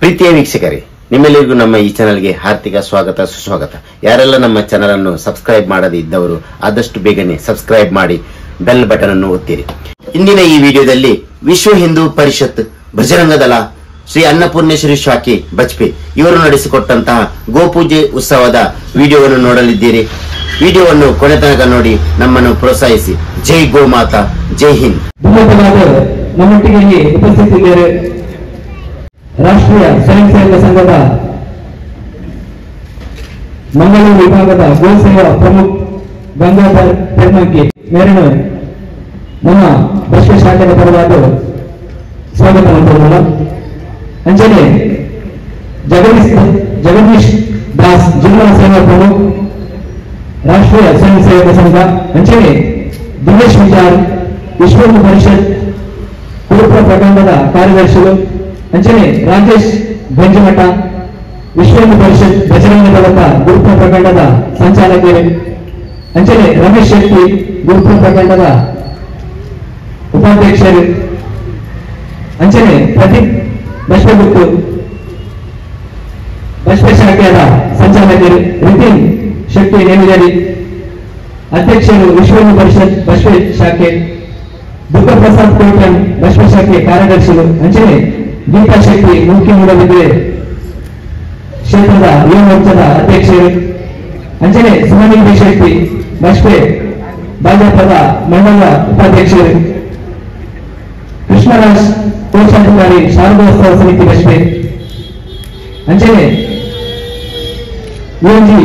ಪ್ರೀತಿಯ ವೀಕ್ಷಕರೇ, ನಿಮ್ಮೆಲ್ಲರಿಗೂ ನಮ್ಮ ಈ ಚಾನೆಲ್ಗೆ ಹಾರ್ದಿಕ ಸ್ವಾಗತ ಸುಸ್ವಾಗತ. ಯಾರೆಲ್ಲ ನಮ್ಮ ಚಾನೆಲ್ ಅನ್ನು ಸಬ್ಸ್ಕ್ರೈಬ್ ಮಾಡದೇ ಇದ್ದವರು ಆದಷ್ಟು ಬೇಗನೆ ಸಬ್ಸ್ಕ್ರೈಬ್ ಮಾಡಿ ಬೆಲ್ ಬಟನ್ ಅನ್ನು ಒತ್ತಿರಿ. ಇಂದಿನ ಈ ವಿಡಿಯೋದಲ್ಲಿ ವಿಶ್ವ ಹಿಂದೂ ಪರಿಷತ್ ಬಜರಂಗ ದಳ ಶ್ರೀ ಅನ್ನಪೂರ್ಣೇಶ್ವರಿ ಶಾಖೆ ಬಜ್ಪೆ ಇವರು ನಡೆಸಿಕೊಟ್ಟಂತಹ ಗೋಪೂಜೆ ಉತ್ಸವದ ವಿಡಿಯೋವನ್ನು ನೋಡಲಿದ್ದೀರಿ. ವಿಡಿಯೋವನ್ನು ಕೊನೆ ತನಕ ನೋಡಿ ನಮ್ಮನ್ನು ಪ್ರೋತ್ಸಾಹಿಸಿ. ಜೈ ಗೋಮಾತಾ, ಜೈ ಹಿಂದ್. ನಮ್ಮೊಟ್ಟಿಗೆ ಉಪಸ್ಥಿತಿದ್ದಾರೆ ರಾಷ್ಟ್ರೀಯ ಸ್ವಯಂ ಸೇವಕ ಸಂಘದ ಮಂಗಳೂರು ವಿಭಾಗದ ಗೋ ಸೇವಾ ಪ್ರಮುಖ ಗಂಗಾಧರ್ ಪೆರ್ಮಂಕಿ ಮೇರನ್ನು ನಮ್ಮ ಬಜ್ಪೆ ಶಾಖೆಯ ಪರವಾದ ಸ್ವಾಗತ ಮಾಡ್ಕೊಳ್ಳೋಣ. ಅಂಚನೆ ಜಗದೀಶ್ ದಾಸ್ ಜಿಲ್ಲಾ ಸೇವಾ ಪ್ರಮುಖ ರಾಷ್ಟ್ರೀಯ ಸ್ವಯಂ ಸೇವಕ ಸಂಘ. ಅಂಚನೆ ದಿನೇಶ್ ವಿಚಾರ್ ವಿಶ್ವ ಹಿಂದೂ ಪರಿಷತ್ ಕುರುಪುರ ಪ್ರಖಂಡದ ಕಾರ್ಯದರ್ಶಿಗಳು. ಅಂಚನೆ ರಾಜೇಶ್ ಗಂಜಮಠ ವಿಶ್ವ ಹಿಂದೂ ಪರಿಷತ್ ಬಜರಂಗ ದಳದ ಗುರುಪುರ ಪ್ರಖಂಡದ ಸಂಚಾಲಕರು. ಅಂಚನೆ ರಮೇಶ್ ಶೆಟ್ಟಿ ಗುರುಪುರ ಪ್ರಖಂಡದ ಉಪಾಧ್ಯಕ್ಷರು. ಅಂಚನೆ ಪ್ರದೀಪ್ ಬಜ್ಪೆಗುತ್ತು ಬಜ್ಪೆ ಶಾಖೆಯ ಸಂಚಾಲಕರು. ನಿತಿನ್ ಶೆಟ್ಟಿ ನೇಮಿಗೇರಿ ಅಧ್ಯಕ್ಷರು ವಿಶ್ವ ಹಿಂದೂ ಪರಿಷತ್ ಬಜ್ಪೆ ಶಾಖೆ. ದುರ್ಗಾ ಪ್ರಸಾದ್ ಕೋಟ್ಯನ್ ಬಜ್ಪೆ ಶಾಖೆ ಕಾರ್ಯದರ್ಶಿಗಳು. ಅಂಚನೆ ಗೀತಾ ಶೆಟ್ಟಿ ಮುಖ್ಯ ಮೂಡಬಿದ್ರೆ ಕ್ಷೇತ್ರದ ಯುವ ಮೋರ್ಚಾದ ಅಧ್ಯಕ್ಷರು. ಅಂಚನೆ ಸುಮನಿಂದ ಶೆಟ್ಟಿ ಬಜ್ಪೆ ಭಾಜಪದ ಮಂಡಲ ಉಪಾಧ್ಯಕ್ಷರು. ಕೃಷ್ಣರಾಜ್ ಕೋಶಾಧಿಕಾರಿ ಶಾರದೋತ್ಸವ ಸಮಿತಿ ಬಜ್ಪೆ. ಅಂಚನೆ ಯುಎನ್ಜಿ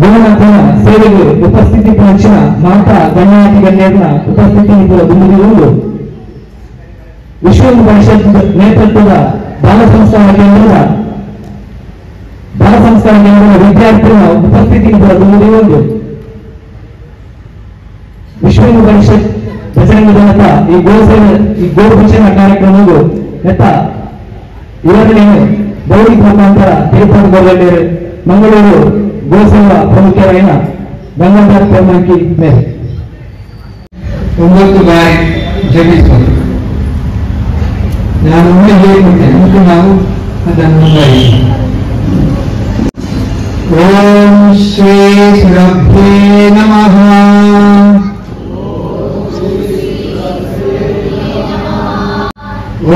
ಗುಣಮಟ್ಟದ ಸೇವೆಗಳು ಉಪಸ್ಥಿತಿ ಪಂಚಿನ ಮಾತಾ ಗಣ್ಯಾತಿ ಗಣ್ಯರ ಉಪಸ್ಥಿತಿ ಒಂದು ವಿಶ್ವ ಹಿಂದೂ ಪರಿಷತ್ ನೇತೃತ್ವದ ಬಾಲ ಸಂಸ್ಕಾರ ಕೇಂದ್ರದ ವಿದ್ಯಾರ್ಥಿಗಳ ಉಪಸ್ಥಿತಿ ಒಂದು ವಿಶ್ವ ಹಿಂದೂ ಪರಿಷತ್ ಬಜರಂಗ ದಳದ ಈ ಗೋಪೂಜನ ಕಾರ್ಯಕ್ರಮವು ಎತ್ತ ಇವರನ್ನೇ ಬೌದ್ಧಿಕ ಮುಖಾಂತರ ತಿರುಪತಿ ಮಂಗಳೂರು ಗೋಸೇವಾ ಪ್ರಮುಖರಾದ ಗಂಗಾಧರ್ ಪೆರ್ಮಂಕಿ ಮೇಲೆ 9 ಬಾರಿ ಜಪಿಸುವುದು. ನಾನು ಒಮ್ಮೆ ಹೇಳಿಕೊಡ್ತೇನೆ ಮತ್ತು ನಾವು ಅದನ್ನು ಮುಂದುವರಿಸಿ. ಓಂ ಶ್ರೀ ಸುರಭ್ಯೇ ನಮಃ.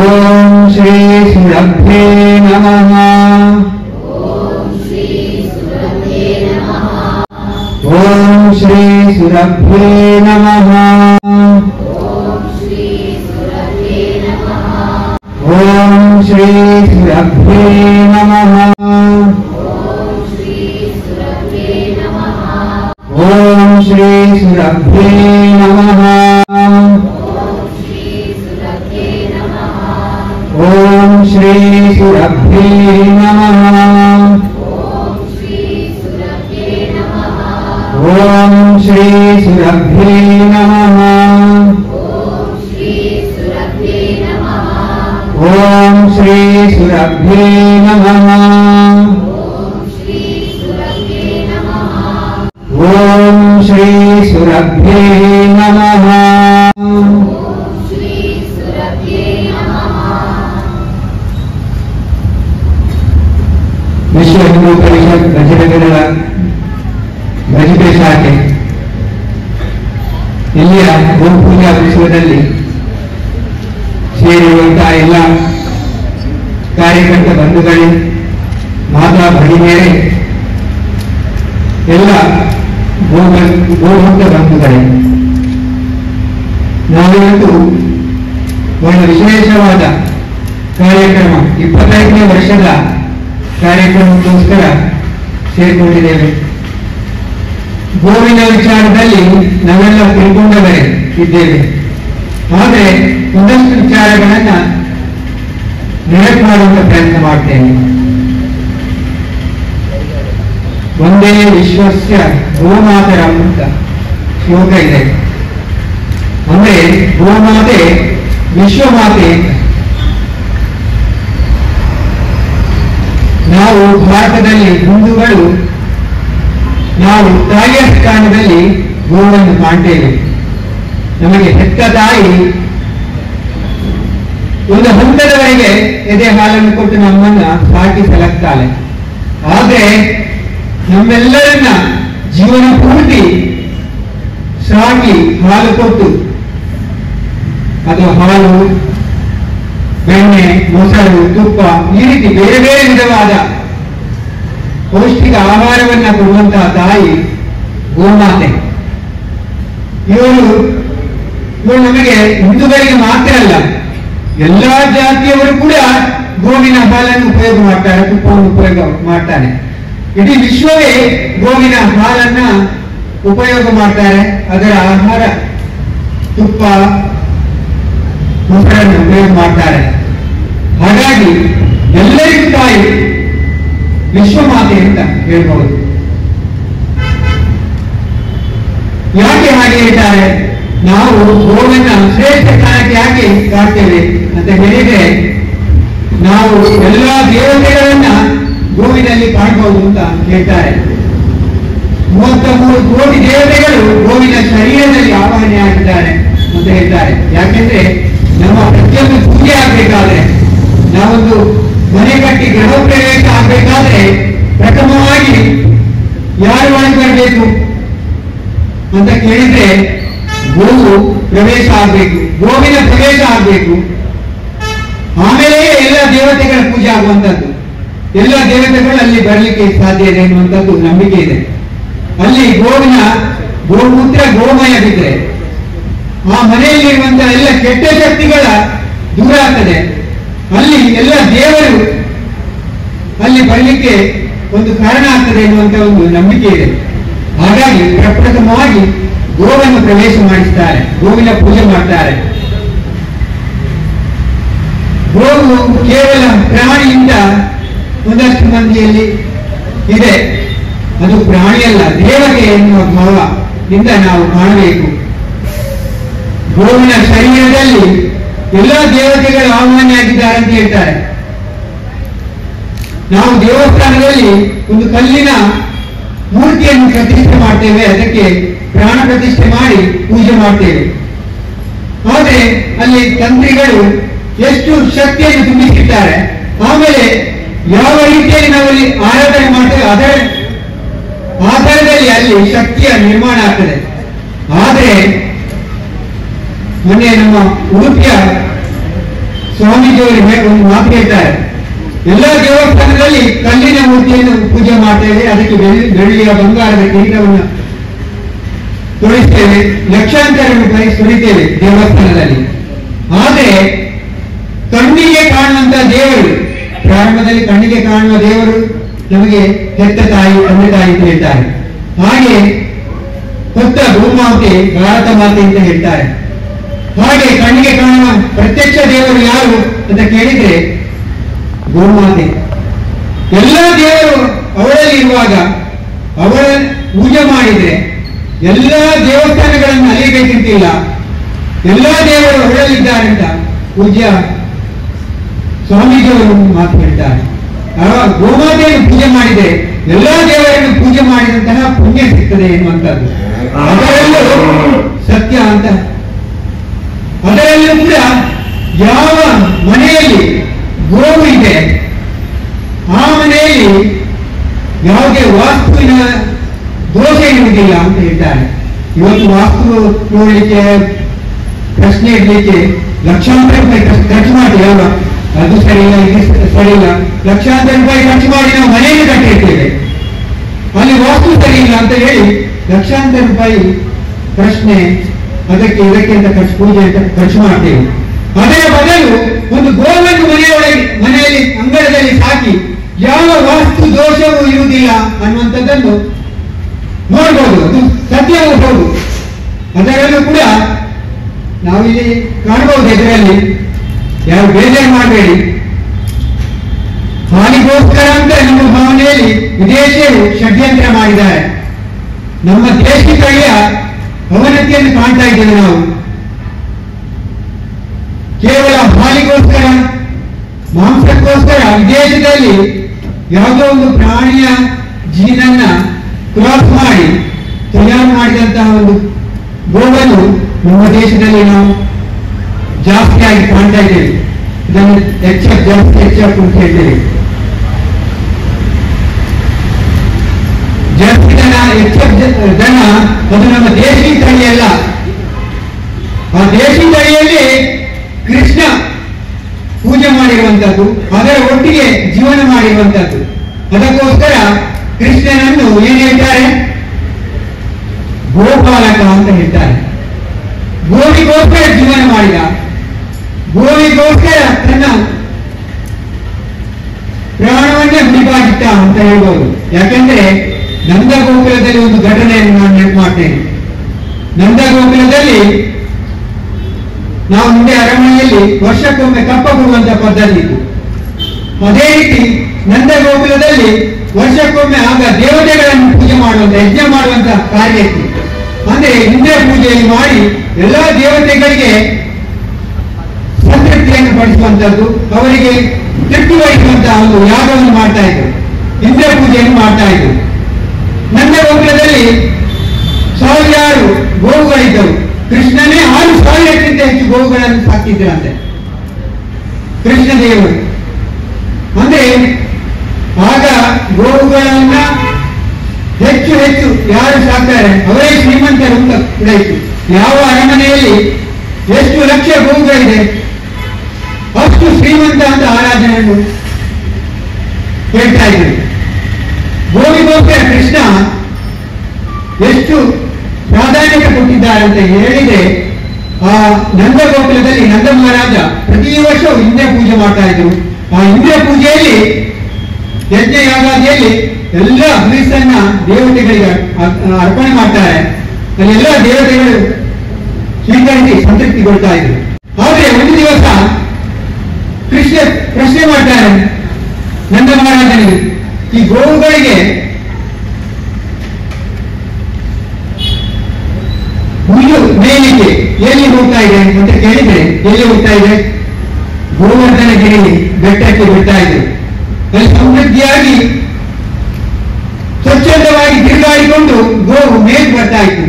ಓಂ ಶ್ರೀ ಸುರಭ್ಯೇ ನಮಃ. ಓಂ ಶ್ರೀ ಸುರಭ್ಯೇ ನಮಃ. ಓಂ ಶ್ರೀ ಸುರಭ್ಯೇ ನಮಃ. ಓಂ ಶ್ರೀ ಸುರಭ್ಯೇ ನಮಃ. ಓಂ ಶ್ರೀ ಸುರಭ್ಯೇ ನಮಃ. ಓಂ ಶ್ರೀ ಸುರಭ್ಯೇ ನಮಃ. ಓಂ ಶ್ರೀ ಸುರಭ್ಯೇ ನಮಃ. ಓಂ ಶ್ರೀ ಸುರಭ್ಯೇ ನಮಃ. ವಿಶ್ವ ಹಿಂದೂ ಪರಿಷತ್ ಬಜರಂಗ ದಳ ಬಜ್ಪೆ ಶಾಖೆ ಇಲ್ಲಿಯ ಗೋಪೂಜಾ ಉತ್ಸವದಲ್ಲಿ ಸೇರಿರುವಂತಹ ಎಲ್ಲ ಕಾರ್ಯಕರ್ತ ಬಂಧುಗಳೇ, ಮಾತಾ ಭಗಿನಿಯರೇ, ಎಲ್ಲ ಗೋಭಕ್ತ ಬಂಧುಗಳೇ, ನಾವಿವತ್ತು ಒಂದು ವಿಶೇಷವಾದ ಕಾರ್ಯಕ್ರಮ 25ನೇ ವರ್ಷದ ಕಾರ್ಯಕ್ರಮಕ್ಕೋಸ್ಕರ ಸೇರಿಕೊಂಡಿದ್ದೇವೆ. ಗೋವಿನ ವಿಚಾರದಲ್ಲಿ ನಾವೆಲ್ಲ ತಿಳ್ಕೊಂಡವರೇ ಇದ್ದೇವೆ. ಆದರೆ ಒಂದಷ್ಟು ವಿಚಾರಗಳನ್ನ ನೆನಪು ಮಾಡುವಂತ ಪ್ರಯತ್ನ ಮಾಡ್ತೇನೆ. ಒಂದೇ ವಿಶ್ವಸ್ಯ ಗೋಮಾತರಂ ಅಂತ ಶ್ಲೋಕ ಇದೆ. ಅಂದ್ರೆ ಗೋಮಾತೆ ವಿಶ್ವಮಾತೆ. ನಾವು ಭಾರತದಲ್ಲಿ ಹಿಂದೂಗಳು ನಾವು ತಾಯಿಯ ಸ್ಥಾನದಲ್ಲಿ ಗೋವನ್ನು ಕಾಣ್ತೇವೆ. ನಮಗೆ ಹೆತ್ತ ತಾಯಿ ಒಂದು ಹಂತದವರೆಗೆ ಎದೆ ಹಾಲನ್ನು ಕೊಟ್ಟು ನಮ್ಮನ್ನ ಸಾಕಿ ಸಲಗ್ತಾಳೆ. ಆದ್ರೆ ನಮ್ಮೆಲ್ಲರನ್ನ ಜೀವನ ಪೂರ್ತಿ ಸಾಕಿ ಹಾಲು ಕೊಟ್ಟು, ಅದು ಹಾಲು, ಬೆಣ್ಣೆ, ಮೊಸರು, ತುಪ್ಪ, ಈ ರೀತಿ ಬೇರೆ ಬೇರೆ ವಿಧವಾದ ಪೌಷ್ಟಿಕ ಆಹಾರವನ್ನ ಕೊಡುವಂತಹ ತಾಯಿ ಗೋಮಾತೆ. ಇವರು ನಮಗೆ ಹಿಂದೂಗಳಿಗೆ ಮಾತ್ರ ಅಲ್ಲ, ಎಲ್ಲಾ ಜಾತಿಯವರು ಕೂಡ ಗೋವಿನ ಹಾಲನ್ನು ಉಪಯೋಗ ಮಾಡ್ತಾರೆ, ತುಪ್ಪವನ್ನು ಉಪಯೋಗ ಮಾಡ್ತಾರೆ. ಇಡೀ ವಿಶ್ವವೇ ಗೋವಿನ ಹಾಲನ್ನ ಉಪಯೋಗ ಮಾಡ್ತಾರೆ. ಅದರ ಆಹಾರ ತುಪ್ಪ, ಮೊಸರನ್ನು ಉಪಯೋಗ ಮಾಡ್ತಾರೆ. ಹಾಗಾಗಿ ಎಲ್ಲರಿಗೂ ತಾಯಿ ವಿಶ್ವಮಾತೆ ಅಂತ ಹೇಳ್ಬಹುದು. ಯಾಕೆ ಹಾಗೆ ಹೇಳ್ತಾರೆ? ನಾವು ಗೋವನ್ನ ಶ್ರೇಷ್ಠ ಸ್ಥಾನಕ್ಕೆ ಯಾಕೆ ಕಾಡ್ತೇವೆ ಅಂತ ಹೇಳಿದ್ರೆ, ನಾವು ಎಲ್ಲಾ ದೇವತೆಗಳನ್ನ ಗೋವಿನಲ್ಲಿ ಕಾಣಬಹುದು ಅಂತ ಹೇಳ್ತಾರೆ. 33 ಕೋಟಿ ದೇವತೆಗಳು ಗೋವಿನ ಶರೀರದಲ್ಲಿ ಆವಾಹನೆಯಾಗಿದ್ದಾರೆ ಅಂತ ಹೇಳ್ತಾರೆ. ಯಾಕೆಂದ್ರೆ ನಮ್ಮ ಪ್ರತಿಯೊಂದು ಪೂಜೆ ಆಗ್ಬೇಕಾದ್ರೆ, ನಾವೊಂದು ಮನೆ ಕಟ್ಟಿ ಗೃಹ ಪ್ರವೇಶ ಆಗ್ಬೇಕಾದ್ರೆ ಪ್ರಥಮವಾಗಿ ಯಾರು ಒಳಗೆ ಬರಬೇಕು ಅಂತ ಕೇಳಿದ್ರೆ ಗೋವು ಪ್ರವೇಶ ಆಗ್ಬೇಕು, ಗೋವಿನ ಪ್ರವೇಶ ಆಗ್ಬೇಕು. ಆಮೇಲೆ ಎಲ್ಲ ದೇವತೆಗಳ ಪೂಜೆ ಆಗುವಂತದ್ದು. ಎಲ್ಲ ದೇವತೆಗಳು ಅಲ್ಲಿ ಬರಲಿಕ್ಕೆ ಸಾಧ್ಯ ಇದೆ ಎನ್ನುವಂಥದ್ದು ನಂಬಿಕೆ ಇದೆ. ಅಲ್ಲಿ ಗೋಮೂತ್ರ ಗೋಮಯ ಬಿದ್ರೆ ಆ ಮನೆಯಲ್ಲಿರುವಂತಹ ಎಲ್ಲ ಕೆಟ್ಟ ಶಕ್ತಿಗಳ ದೂರ ಆಗ್ತದೆ. ಅಲ್ಲಿ ಎಲ್ಲ ದೇವರು ಅಲ್ಲಿ ಬರಲಿಕ್ಕೆ ಒಂದು ಕಾರಣ ಆಗ್ತದೆ ಎನ್ನುವಂತ ಒಂದು ನಂಬಿಕೆ ಇದೆ. ಹಾಗಾಗಿ ಪ್ರಪ್ರಥಮವಾಗಿ ಗೋವನ್ನು ಪ್ರವೇಶ ಮಾಡಿಸ್ತಾರೆ, ಗೋವಿನ ಪೂಜೆ ಮಾಡ್ತಾರೆ. ಗೋವು ಕೇವಲ ಪ್ರಾಣಿಯಿಂದ ಒಂದಷ್ಟು ಮಂದಿಯಲ್ಲಿ ಇದೆ, ಅದು ಪ್ರಾಣಿಯಲ್ಲ, ದೇವತೆ ಎನ್ನುವ ಭಾವದಿಂದ ನಾವು ಕಾಣಬೇಕು. ಗೋವಿನ ಶರೀರದಲ್ಲಿ ಎಲ್ಲ ದೇವತೆಗಳು ಆಹ್ವಾನಿಯಾಗಿದ್ದಾರೆ ಅಂತ ಹೇಳ್ತಾರೆ. ನಾವು ದೇವಸ್ಥಾನದಲ್ಲಿ ಒಂದು ಕಲ್ಲಿನ ಮೂರ್ತಿಯನ್ನು ಪ್ರತಿಷ್ಠೆ ಮಾಡ್ತೇವೆ, ಅದಕ್ಕೆ ಪ್ರಾಣ ಪ್ರತಿಷ್ಠೆ ಮಾಡಿ ಪೂಜೆ ಮಾಡ್ತೇವೆ. ಆದ್ರೆ ಅಲ್ಲಿ ತಂತ್ರಿಗಳು ಎಷ್ಟು ಶಕ್ತಿಯನ್ನು ತುಂಬಿಸಿದ್ದಾರೆ, ಆಮೇಲೆ ಯಾವ ರೀತಿಯಲ್ಲಿ ನಾವಲ್ಲಿ ಆರಾಧನೆ ಮಾಡ್ತೇವೆ ಅದರ ಆಧಾರದಲ್ಲಿ ಅಲ್ಲಿ ಶಕ್ತಿಯ ನಿರ್ಮಾಣ ಆಗ್ತದೆ. ಆದರೆ ಮೊನ್ನೆ ನಮ್ಮ ಉಡುಪಿಯ ಸ್ವಾಮೀಜಿಯವರು ಒಂದು ಮಾತು ಹೇಳ್ತಾರೆ, ಎಲ್ಲ ದೇವಸ್ಥಾನದಲ್ಲಿ ಕಲ್ಲಿನ ಮೂರ್ತಿಯನ್ನು ಪೂಜೆ ಮಾಡ್ತೇವೆ, ಅದಕ್ಕೆ ಬೆಳ್ಳಿಯ ಬಂಗಾರದ ಕಿರೀಟವನ್ನು ತೊಡಿಸ್ತೇವೆ, ಲಕ್ಷಾಂತರ ರೂಪಾಯಿ ಸುರಿತೇವೆ ದೇವಸ್ಥಾನದಲ್ಲಿ. ಆದರೆ ಕಣ್ಣಿಗೆ ಕಾಣುವಂತ ದೇವರು, ಪ್ರಾರಂಭದಲ್ಲಿ ಕಣ್ಣಿಗೆ ಕಾಣುವ ದೇವರು ನಮಗೆ ಹೆತ್ತ ತಾಯಿ, ತಂದೆ ತಾಯಿ ಅಂತ ಹೇಳ್ತಾರೆ. ಹಾಗೆ ಹೊತ್ತ ಗೋಮಾತೆ ಭಾರತ ಮಾತೆ ಅಂತ ಹೇಳ್ತಾರೆ. ಹಾಗೆ ಕಣ್ಣಿಗೆ ಕಾಣುವ ಪ್ರತ್ಯಕ್ಷ ದೇವರು ಯಾರು ಅಂತ ಕೇಳಿದ್ರೆ ಗೋಮಾತೆ. ಎಲ್ಲ ದೇವರು ಅವಳಲ್ಲಿ ಇರುವಾಗ ಅವಳ ಪೂಜೆ ಮಾಡಿದ್ರೆ ಎಲ್ಲ ದೇವಸ್ಥಾನಗಳನ್ನು ಅಲಿಯಬೇಕಂತಿಲ್ಲ, ಎಲ್ಲ ದೇವರು ಅವಳಲ್ಲಿದ್ದಾರೆ ಅಂತ ಪೂಜ್ಯ ಸ್ವಾಮೀಜಿಯವರು ಮಾತು ಹೇಳ್ತಾರೆ. ಗೋಮಾತೆಯನ್ನು ಪೂಜೆ ಮಾಡಿದ್ರೆ ಎಲ್ಲಾ ದೇವರನ್ನು ಪೂಜೆ ಮಾಡಿದಂತಹ ಪುಣ್ಯ ಸಿಗ್ತದೆ ಎನ್ನುವಂಥದ್ದು ಅದರಲ್ಲೂ ಸತ್ಯ ಅಂತ. ಅದರಲ್ಲೂ ಕೂಡ ಯಾವ ಮನೆಯಲ್ಲಿ ಗೋವು ಇದೆ ಆ ಮನೆಯಲ್ಲಿ ಯಾವುದೇ ವಾಸ್ತುವಿನ ದೋಷ ಇರುವುದಿಲ್ಲ ಅಂತ ಹೇಳ್ತಾರೆ. ಇವತ್ತು ವಾಸ್ತು ನೋಡಲಿಕ್ಕೆ, ಪ್ರಶ್ನೆ ಇಡ್ಲಿಕ್ಕೆ ಲಕ್ಷಾಂತರ ರೂಪಾಯಿ ಖರ್ಚು ಮಾಡಿ, ಅದು ಸರಿ ಇಲ್ಲ, ಇದು ಸರಿ ಇಲ್ಲ, ಲಕ್ಷಾಂತರ ರೂಪಾಯಿ ಖರ್ಚು ಮಾಡಿ ನಾವು ಮನೆಯನ್ನು ಕಟ್ಟಿರ್ತೇವೆ, ಅಲ್ಲಿ ವಾಸ್ತು ಸರಿ ಇಲ್ಲ ಅಂತ ಹೇಳಿ ಲಕ್ಷಾಂತರ ರೂಪಾಯಿ ಪ್ರಶ್ನೆ ಅದಕ್ಕೆ ಇದಕ್ಕೆ ಅಂತ ಪೂಜೆ ಅಂತ ಖರ್ಚು ಮಾಡ್ತೇವೆ. ಅದರ ಬದಲು ಒಂದು ಗೋವನ್ನು ಮನೆಯಲ್ಲಿ ಅಂಗಳದಲ್ಲಿ ಸಾಕಿ ಯಾವ ವಾಸ್ತು ದೋಷವೂ ಇರುವುದಿಲ್ಲ ಅನ್ನುವಂಥದ್ದನ್ನು ನೋಡ್ಬೋದು, ಅದು ಸತ್ಯವೂ ಹೌದು. ಅದರಲ್ಲೂ ಕೂಡ ನಾವಿಲ್ಲಿ ಕಾಣಬಹುದು. ಇದರಲ್ಲಿ ಯಾರು ಬೇಜಾರು ಮಾಡಬೇಡಿ, ಹಾನಿಗೋಸ್ಕರ ಅಂತ ನಮ್ಮ ಭಾವನೆಯಲ್ಲಿ ವಿದೇಶಿಯರು ಷಡ್ಯಂತ್ರ ಮಾಡಿದ್ದಾರೆ. ನಮ್ಮ ದೇಶಿಕಳಿಯ ಅವನತಿಯನ್ನು ಕಾಣ್ತಾ ಇದ್ದೇವೆ ನಾವು. ಕೇವಲ ಹಾಲಿಗೋಸ್ಕರ, ಮಾಂಸಕ್ಕೋಸ್ಕರ ವಿದೇಶದಲ್ಲಿ ಯಾವುದೋ ಒಂದು ಪ್ರಾಣಿಯ ಜೀನನ್ನ ಕ್ರಾಸ್ ಮಾಡಿ ತಯಾರು ಮಾಡಿದಂತಹ ಒಂದು ಗೋವನ್ನು ನಮ್ಮ ದೇಶದಲ್ಲಿ ನಾವು ಜಾಸ್ತಿಯಾಗಿ ಕಾಣ್ತಾ ಇದ್ದೇವೆ. ಇದನ್ನು HF ಅಂತ ಹೇಳ್ತೀವಿ. ಜರ್ಸಿ ದನ HF ದನ ಅದು ನಮ್ಮ ದೇಶಿ ತಳಿಯಲ್ಲ. ಆ ದೇಶಿ ತಳಿಯಲ್ಲಿ ಕೃಷ್ಣ ಪೂಜೆ ಮಾಡಿರುವಂತದ್ದು, ಅದರ ಒಟ್ಟಿಗೆ ಜೀವನ ಮಾಡಿರುವಂತದ್ದು. ಅದಕ್ಕೋಸ್ಕರ ಕೃಷ್ಣನನ್ನು ಏನ್ ಹೇಳ್ತಾರೆ? ಗೋಪಾಲಕ ಅಂತ ಹೇಳ್ತಾರೆ. ಗೋವಿಗೋಸ್ಕರ ಜೀವನ ಮಾಡಿದ, ಗೋವಿಗೋಸ್ಕರ ತನ್ನ ಪ್ರಾಣವನ್ನೇ ಮುಡಿಪಾಗಿಟ್ಟ ಅಂತ ಹೇಳ್ಬೋದು. ಯಾಕೆಂದ್ರೆ ನಂದ ಗೋಕುಲದಲ್ಲಿ ಒಂದು ಘಟನೆಯನ್ನು ನಾನು ನೆನಪು ಮಾಡ್ತೇನೆ. ನಂದ ಗೋಕುಲದಲ್ಲಿ ನಾವು ಮುಂದೆ ಅರಮನೆಯಲ್ಲಿ ವರ್ಷಕ್ಕೊಮ್ಮೆ ಕಪ್ಪ ಕೊಡುವಂತ ಪದ್ಧತಿ ಇತ್ತು. ಅದೇ ರೀತಿ ನಂದ ಗೋಕುಲದಲ್ಲಿ ವರ್ಷಕ್ಕೊಮ್ಮೆ ಆಗ ದೇವತೆಗಳನ್ನು ಪೂಜೆ ಮಾಡುವಂತ, ಯಜ್ಞ ಮಾಡುವಂತ ಕಾರ್ಯ ಇತ್ತು. ಅಂದ್ರೆ ಇಂದ್ರ ಪೂಜೆಯನ್ನು ಮಾಡಿ ಎಲ್ಲಾ ದೇವತೆಗಳಿಗೆ ಸಂತೃಪ್ತಿಯನ್ನು ಪಡಿಸುವಂತದ್ದು, ಅವರಿಗೆ ತೃಪ್ತಿ ವಹಿಸುವಂತಹ ಒಂದು ಯಾಗವನ್ನು ಮಾಡ್ತಾ ಇದ್ರು, ಇಂದ್ರ ಪೂಜೆಯನ್ನು ಮಾಡ್ತಾ ಇದ್ರು. ನಂದ ಗೋಕುಲದಲ್ಲಿ ಸಾವಿರಾರು ಗೋವುಗಳಿದ್ದವು. ಕೃಷ್ಣನೇ 6,000ಕ್ಕಿಂತ ಹೆಚ್ಚು ಗೋವುಗಳನ್ನು ಸಾಕಿದ್ರಂತೆ ಕೃಷ್ಣ ದೇವರು. ಅಂದ್ರೆ ಆಗ ಗೋವುಗಳನ್ನ ಹೆಚ್ಚು ಹೆಚ್ಚು ಯಾರು ಸಾಕ್ತಾರೆ ಅವರೇ ಶ್ರೀಮಂತರು ಅಂತ ಕೂಡ ಇತ್ತು. ಯಾವ ಅರಮನೆಯಲ್ಲಿ ಎಷ್ಟು ಲಕ್ಷ ಗೋವುಗಳಿದೆ ಅಷ್ಟು ಶ್ರೀಮಂತ ಅಂತ ಆರಾಧನೆಯನ್ನು ಹೇಳ್ತಾ ಇದ್ರು. ಗೋವಿಗೋಸ್ಕರ ಕೃಷ್ಣ ಎಷ್ಟು ಪ್ರಾಧಾನ್ಯತೆ ಕೊಟ್ಟಿದ್ದಾರೆ ಅಂತ ಹೇಳಿದ್ರೆ, ಆ ನಂದ ಗೋಕುಲದಲ್ಲಿ ನಂದ ಮಹಾರಾಜ ಪ್ರತಿ ವರ್ಷವೂ ಇಂದ್ರ ಪೂಜೆ ಮಾಡ್ತಾ ಇದ್ರು. ಆ ಇಂದ್ರ ಪೂಜೆಯಲ್ಲಿ ಯಜ್ಞ ಯಾಗಾದಿಯಲ್ಲಿ ಎಲ್ಲ ಹವಿಸ್ಸನ್ನ ದೇವತೆಗಳಿಗೆ ಅರ್ಪಣೆ ಮಾಡ್ತಾರೆ. ಅಲ್ಲೆಲ್ಲ ದೇವತೆಗಳು ಸ್ವೀಕರಿಸಿ ಸಂತೃಪ್ತಿಗೊಳ್ತಾ ಇದ್ರು. ಆದ್ರೆ ಒಂದು ದಿವಸ ಕೃಷ್ಣ ಪ್ರಶ್ನೆ ಮಾಡ್ತಾರೆ ನಂದ ಮಹಾರಾಜನಿಗೆ, ಈ ಗೋವುಗಳಿಗೆ ಹುಲ್ಲು ಮೇಲಿಗೆ ಎಲ್ಲಿ ಹೋಗ್ತಾ ಇದೆ ಅಂತ ಕೇಳಿದ್ರೆ, ಎಲ್ಲಿ ಹೋಗ್ತಾ ಇದೆ? ಗೋವರ್ಧನಗಿರಿ ಬೆಟ್ಟಕ್ಕೆ ಬಿಡ್ತಾ ಇದ್ರು. ಅಲ್ಲಿ ಸಮೃದ್ಧಿಯಾಗಿ ಸ್ವಚ್ಛಂದವಾಗಿ ತಿರುಗಾಡಿಕೊಂಡು ಗೋವು ಮೇಲ್ ಬರ್ತಾ ಇತ್ತು.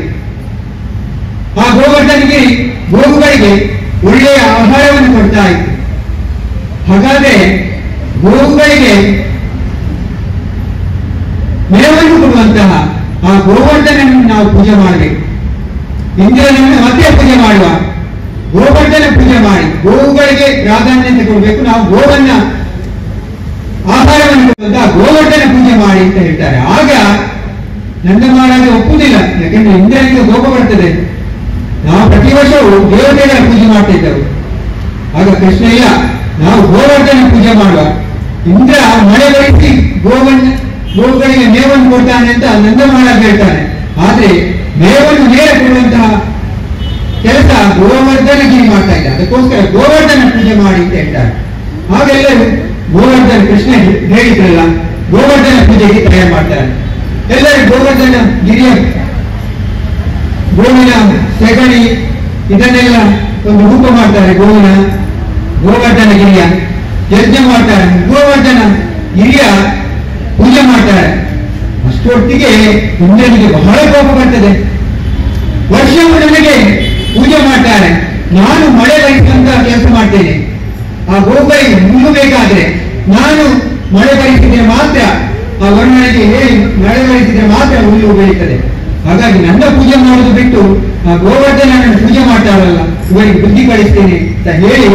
ಆ ಗೋವರ್ಧನಗಿರಿ ಗೋವುಗಳಿಗೆ ಒಳ್ಳೆಯ ಆಹಾರವನ್ನು ಕೊಡ್ತಾ ಇತ್ತು. ಹಾಗಾದ್ರೆ ಗೋವುಗಳಿಗೆ ಮೇವನ್ನು ಕೊಡುವಂತಹ ಆ ಗೋವರ್ಧನನ್ನು ನಾವು ಪೂಜೆ ಮಾಡಬೇಕು. ಇಂದ್ರನನ್ನು ಮತ್ತೆ ಪೂಜೆ ಮಾಡುವ, ಗೋವರ್ಧನ ಪೂಜೆ ಮಾಡಿ ಗೋವುಗಳಿಗೆ ಪ್ರಾಧಾನ್ಯತೆ ಕೊಡಬೇಕು. ನಾವು ಗೋವನ್ನ ಆಹಾರವನ್ನು ಕೊಡುವಂತಹ ಗೋವರ್ಧನ ಪೂಜೆ ಮಾಡಿ ಅಂತ ಹೇಳ್ತಾರೆ. ಆಗ ನಂದ ಮಹಾರಾಜ ಒಪ್ಪುವುದಿಲ್ಲ. ಯಾಕೆಂದ್ರೆ ಇಂದ್ರನಿಗೆ ಕೋಪ ಬರ್ತದೆ. ನಾವು ಪ್ರತಿ ವರ್ಷವೂ ದೇವತೆಗಳ ಪೂಜೆ ಮಾಡ್ತಿದ್ದೆವು. ಆಗ ಕೃಷ್ಣ ಇಲ್ಲ, ನಾವು ಗೋವರ್ಧನ ಪೂಜೆ ಮಾಡುವ. ಇಂದ್ರ ಮಳೆ ಬರಿಸಿ ಗೋವುಗಳಿಗೆ ಮೇವನ್ನು ಕೊಡ್ತಾನೆ ಅಂತ ನಂದ ಮಹಾರಾಜ ಹೇಳ್ತಾನೆ. ಆದ್ರೆ ಮೇವನ್ನು ನೇರ ಕೊಡುವಂತಹ ಕೆಲಸ ಗೋವರ್ಧನಗಿರಿ ಮಾಡ್ತಾ ಇಲ್ಲ. ಅದಕ್ಕೋಸ್ಕರ ಗೋವರ್ಧನ ಪೂಜೆ ಮಾಡಿ ಅಂತ ಹೇಳ್ತಾರೆ. ಆಗೆಲ್ಲರೂ ಗೋವರ್ಧನ ಕೃಷ್ಣ ಹೇಳಿದ್ರಲ್ಲ, ಗೋವರ್ಧನ ಪೂಜೆಗೆ ತಯಾರು ಮಾಡ್ತಾರೆ. ಎಲ್ಲರೂ ಗೋವರ್ಧನ ಗಿರಿಯ ಗೋವಿನ ಸೆಗಣಿ ಇದನ್ನೆಲ್ಲ ಒಂದು ರೂಪ ಮಾಡ್ತಾರೆ. ಗೋವರ್ಧನ ಗಿರಿಯ ಯಜ್ಞ ಮಾಡ್ತಾರೆ, ಗೋವರ್ಧನ ಗಿರಿಯ ಪೂಜೆ ಮಾಡ್ತಾರೆ. ಅಷ್ಟೊತ್ತಿಗೆ ಇಂದ್ರನಿಗೆ ಬಹಳ ಕೋಪ ಬರ್ತದೆ. ವರ್ಷವೂ ನನಗೆ ಪೂಜೆ ಮಾಡ್ತಾರೆ, ನಾನು ಮಳೆ ಬರಿಸುವಂತ ಕೆಲಸ ಮಾಡ್ತೇನೆ. ಆ ಗೋಗಳಿಗೆ ಮುನ್ನಬೇಕಾದ್ರೆ ನಾನು ಮಳೆ ಬರಿಸಿದ್ರೆ ಮಾತ್ರ, ಆ ವರ್ಣನಿಗೆ ಹೇಳಿ ಮಳೆ ಬರಿಸಿದ್ರೆ ಮಾತ್ರ ಹುಲ್ಲು ಬೆಳೀತದೆ. ಹಾಗಾಗಿ ನನ್ನ ಪೂಜೆ ಮಾಡುವುದು ಬಿಟ್ಟು ಆ ಗೋವರ್ಧನನ್ನು ಪೂಜೆ ಮಾಡ್ತಾರಲ್ಲ, ಇವರಿಗೆ ಬುದ್ಧಿ ಕಳಿಸ್ತೇನೆ ಅಂತ ಹೇಳಿ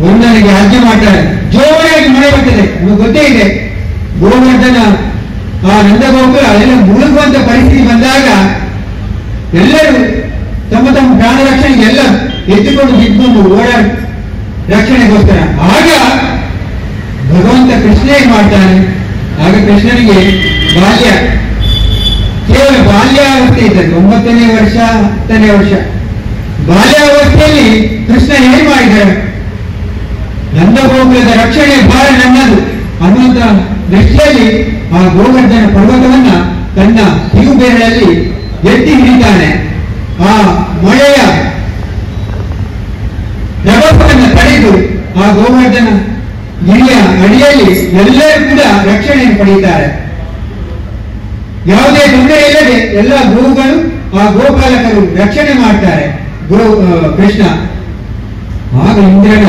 ವರ್ಣನಿಗೆ ಆಜ್ಞೆ ಮಾಡ್ತಾರೆ. ಜೋರಾಗಿ ಮಳೆ ಬರ್ತದೆ. ನಮಗೆ ಗೊತ್ತೇ ಇದೆ, ಗೋವರ್ಧನ ಆ ನಂದ ಗೋಕುಲ ಎಲ್ಲ ಮುಳುಗುವಂತ ಪರಿಸ್ಥಿತಿ ಬಂದಾಗ ಎಲ್ಲರೂ ತಮ್ಮ ತಮ್ಮ ಪ್ರಾಣ ರಕ್ಷಣೆಗೆ ಎಲ್ಲ ಎದ್ದುಕೊಂಡು ಬಿದ್ದು ಓಡಾಡ ರಕ್ಷಣೆಗೋಸ್ಕರ. ಆಗ ಭಗವಂತ ಕೃಷ್ಣ ಏನ್ ಮಾಡ್ತಾನೆ? ಆಗ ಕೃಷ್ಣನಿಗೆ ಬಾಲ್ಯ, ಕೇವಲ ಬಾಲ್ಯಾವಸ್ಥೆ ಇದ್ದದ್ದು, 9ನೇ ವರ್ಷ 10ನೇ ವರ್ಷ ಬಾಲ್ಯಾವಸ್ಥೆಯಲ್ಲಿ ಕೃಷ್ಣ ಏನ್ ಮಾಡಿದ್ದಾರೆ? ನಂದ ಗೋಕುಲದ ರಕ್ಷಣೆ ಭಾರ ನನ್ನದು ಅನ್ನುವಂತ ದೃಷ್ಟಿಯಲ್ಲಿ ಆ ಗೋವರ್ಧನ ಪರ್ವತವನ್ನ ತನ್ನ ಕಿವು ಬೆರಳಲ್ಲಿ ಎತ್ತಿ ಹಿಡಿತಾನೆ. ಆ ಮಳೆಯ ರಭಸವನ್ನು ತಡೆದು ಆ ಗೋವರ್ಧನ ಗಿರಿಯ ಅಡಿಯಲ್ಲಿ ಎಲ್ಲರೂ ಕೂಡ ರಕ್ಷಣೆಯನ್ನು ಪಡೆಯುತ್ತಾರೆ. ಯಾವುದೇ ತೊಂದರೆ ಇಲ್ಲದೆ ಎಲ್ಲ ಗೋವುಗಳು ಆ ಗೋಪಾಲಕರು ರಕ್ಷಣೆ ಮಾಡ್ತಾರೆ ಕೃಷ್ಣ. ಆಗ ಇಂದ್ರನ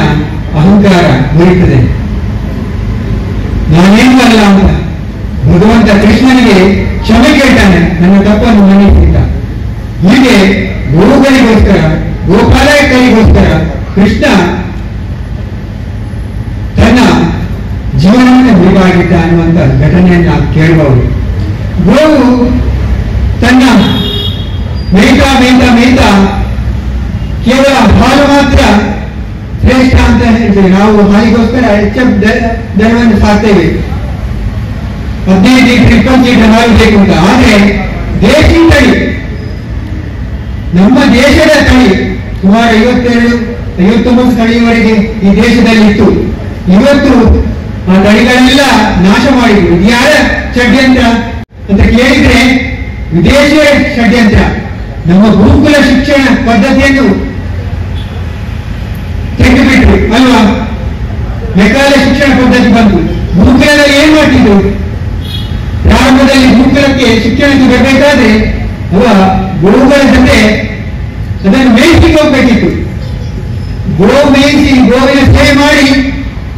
ಅಹಂಕಾರ ಮುರಿಯುತ್ತದೆ. ನಾನೇನು ಅಲ್ಲ ಅಂತ ಭಗವಂತ ಕೃಷ್ಣನಿಗೆ ಕ್ಷಮೆ ಕೇಳ್ತಾನೆ, ನನ್ನ ತಪ್ಪನ್ನು ಮನ್ನಿಸಿದ್ದ. ಹೀಗೆ ಗೋಗಳಿಗೋಸ್ಕರ, ಗೋಪಾಲಕರಿಗೋಸ್ಕರ ಕೃಷ್ಣ ತನ್ನ ಜೀವನವನ್ನು ಮುರಿವಾಗಿದ್ದ ಅನ್ನುವಂಥ ಘಟನೆಯನ್ನ ಕೇಳಬಹುದು. ಗೋವು ತನ್ನ ಮೇಯ್ತಾ ಮೇಯ್ತಾ ಮೇಯ್ತಾ ಕೇವಲ ಹಾಲು ಮಾತ್ರ ಶ್ರೇಷ್ಠ ಅಂತ ಹೇಳ್ತೇವೆ. ನಾವು ಹಾಲಿಗೋಸ್ಕರ ಹೆಚ್ಚು ದರವನ್ನು ಸಾಕ್ತೇವೆ, 15 ಲೀಟರ್ 20 ಲೀಟರ್ ಹಾಲು ಬೇಕು ಅಂತ. ಆದ್ರೆ ದೇಶಿ ತಳಿ, ನಮ್ಮ ದೇಶದ ತಳಿ ಸುಮಾರು 52-59 ತಳಿಯವರೆಗೆ ಈ ದೇಶದಲ್ಲಿ ಇತ್ತು. ಇವತ್ತು ಆ ತಳಿಗಳೆಲ್ಲ ನಾಶ ಮಾಡಿದ್ರು. ಇದು ಯಾರ ಷಡ್ಯಂತ್ರ ಅಂತ ಕೇಳಿದ್ರೆ ವಿದೇಶಿಯ ಷಡ್ಯಂತ್ರ. ನಮ್ಮ ಗುರುಕುಲ ಶಿಕ್ಷಣ ಪದ್ಧತಿಯನ್ನು ತೆಗೆದುಬಿಟ್ರು ಅಲ್ವಾ? ಮೆಕಾಲ ಶಿಕ್ಷಣ ಪದ್ಧತಿ ಬಂತು. ಗುರುಕುಲದಲ್ಲಿ ಏನ್ ಮಾಡ್ತಿದ್ರು? ಪ್ರಾರಂಭದಲ್ಲಿ ಗುರುಕುಲಕ್ಕೆ ಶಿಕ್ಷಣಕ್ಕೆ ಬರಬೇಕಾದ್ರೆ ಗೋವುಗಳ ಜೊತೆ ಅದನ್ನು ಮೇಯಿಸಿ ಹೋಗ್ಬೇಕಿತ್ತು. ಗೋ ಮೇಯಿಸಿ ಗೋವಿನ ಸೇವೆ ಮಾಡಿ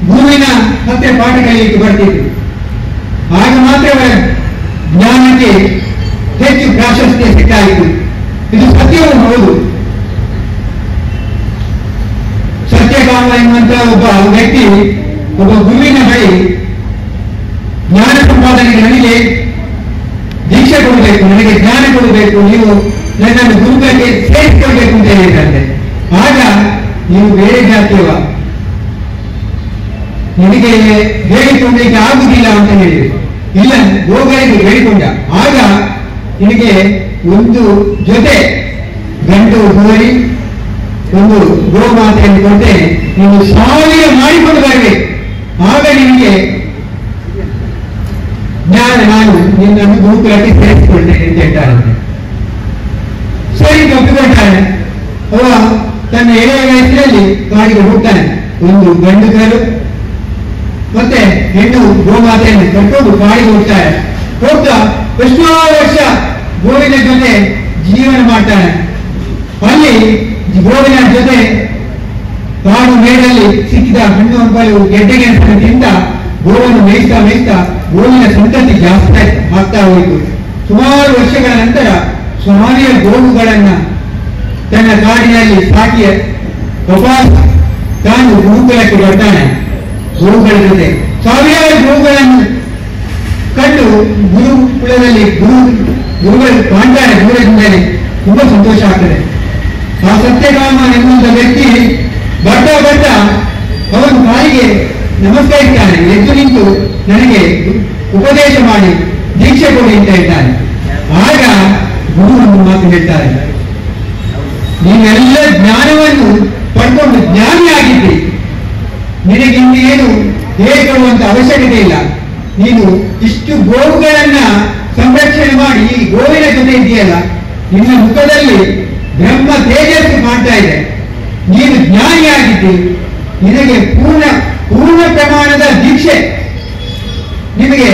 ಗುರುವಿನ ಹತ್ತಿರ ಪಾಠ ಕಲಿಯಲಿಕ್ಕೆ ಬರ್ತಿದ್ರು. ಆಗ ಮಾತ್ರ ಅವರ ಜ್ಞಾನಕ್ಕೆ ಹೆಚ್ಚು ಪ್ರಾಶಸ್ತ್ಯ ಸಿಕ್ಕಾಯಿತು. ಇದು ಸತ್ಯವೂ ಹೌದು. ಸತ್ಯಕಾಮ ಎನ್ನುವಂತಹ ಒಬ್ಬ ವ್ಯಕ್ತಿ ಒಬ್ಬ ಗುರುವಿನ ಬಳಿ ಜ್ಞಾನ ಸಂಪಾದನೆಗೆ ನನಗೆ ದೀಕ್ಷೆ ಕೊಡಬೇಕು, ನನಗೆ ಜ್ಞಾನ ಕೊಡಬೇಕು, ನೀವು ನನ್ನನ್ನು ಗುರುಗಳಿಗೆ ಸೇರಿಸಿಕೊಳ್ಬೇಕು ಅಂತ ಹೇಳಿದಂತೆ. ಆಗ ನೀವು ಬೇರೆ ಜಾತಿಯವ, ನಿನಗೆ ಹೇಳಿಕೊಂಡಕ್ಕೆ ಆಗುದಿಲ್ಲ ಅಂತ ಹೇಳಿದೆ. ಇಲ್ಲ, ಗೋಗಳಿಗೆ ಹೇಳಿಕೊಂಡ. ಆಗ ನಿನಗೆ ಒಂದು ಜೊತೆ ಗಂಟು ಹೋರಿ ಒಂದು ಗೋಮಾತೆಯನ್ನು ಕೊಟ್ಟೆ, ನೀನು 1000 ಮಾಡಿಕೊಂಡು ಬರಬೇಕು. ಆಗ ನಿನಗೆ ನಾನು ನಿನ್ನನ್ನು ಗುರುಕುಲಕ್ಕೆ ಸೇರಿಸಿಕೊಳ್ತೇನೆ ಅಂತ ಹೇಳ್ತಾರಂತೆ. ಸರಿ, ಒಪ್ಪಿಕೊಳ್ತಾನೆ. ಅವ ತನ್ನ ಎಳೆಯ ವಯಸ್ಸಿನಲ್ಲಿ ಕಾಡಿಗೆ ಹೋಗ್ತಾನೆ. ಒಂದು ಗಂಡು ಕರು ಮತ್ತೆ ಹೆಣ್ಣು ಗೋಮಾತೆಯನ್ನು ಕರ್ಕೊಂಡು ಕಾಡಿಗೆ ಹೋಗ್ತಾರೆ. ಹೋಗ್ತಾ ಎಷ್ಟೋ ವರ್ಷ ಗೋವಿನ ಜೊತೆ ಜೀವನ ಮಾಡ್ತಾನೆ. ಅಲ್ಲಿ ಗೋವಿನ ಜೊತೆ ಕಾಡು ಮೇಡಲ್ಲಿ ಸಿಕ್ಕಿದ ಹಣ್ಣು ಹಂಪಲು ಗೆಡ್ಡೆಗೆಣಸನ್ನು ತಿಂದ ಗೋವನ್ನು ಮೇಯಿಸ್ತಾ ಮೇಯಿಸ್ತಾ ಗೋವಿನ ಸಂತತಿ ಜಾಸ್ತಿ ಆಗ್ತಾ ಹೋಯಿತು. ಸುಮಾರು ವರ್ಷಗಳ ನಂತರ 1000 ಗೋವುಗಳನ್ನ ತನ್ನ ಕಾಡಿನಲ್ಲಿ ಸಾಕಿ ವಾಪಸ್ ತಾನು ಗುರುಕುಲಕ್ಕೆ ಬರ್ತಾನೆ. ಗೋವುಗಳ ಜೊತೆ 1000 ಗೋವುಗಳನ್ನು ಕಂಡು ಗುರುಕುಲದಲ್ಲಿ ಗುರುಗಳು ಕಾಣ್ತಾರೆ. ದೂರದಿಂದಲೇ ತುಂಬಾ ಸಂತೋಷ ಆಗ್ತದೆ. ಆ ಸತ್ಯಕಾಮ ಎನ್ನುವಂತ ವ್ಯಕ್ತಿ ಬರ್ತಾ ಬರ್ತಾ ಅವನು ಕಾಲಿಗೆ ನಮಸ್ಕರಿಸ್ತಾನೆ. ಎದ್ದು ನಿಂತು ನನಗೆ ಉಪದೇಶ ಮಾಡಿ ದೀಕ್ಷೆ ಕೊಡಿ ಅಂತ ಹೇಳ್ತಾನೆ. ಆಗ ಗುರು ಒಂದು ಮಾತು ಹೇಳ್ತಾರೆ, ನೀನೆಲ್ಲ ಜ್ಞಾನವನ್ನು ಪಡ್ಕೊಂಡು ಜ್ಞಾನಿಯಾಗಿದ್ದಿ, ನಿನಗೆ ಇನ್ನೇನು ಹೇಳಿಕೊಳ್ಳುವಂತ ಅವಶ್ಯಕತೆ ಇಲ್ಲ. ನೀನು ಇಷ್ಟು ಗೋವುಗಳನ್ನ ಸಂರಕ್ಷಣೆ ಮಾಡಿ ಈ ಗೋವಿನ ಜೊತೆ ಇದೆಯಲ್ಲ, ನಿನ್ನ ಮುಖದಲ್ಲಿ ಬ್ರಹ್ಮ ತೇಜಸ್ಸು ಕಾಣ್ತಾ ಇದೆ. ನೀನು ಜ್ಞಾನಿಯಾಗಿದ್ದಿ, ನಿನಗೆ ಪೂರ್ಣ ಪ್ರಮಾಣದ ದೀಕ್ಷೆ, ನಿನಗೆ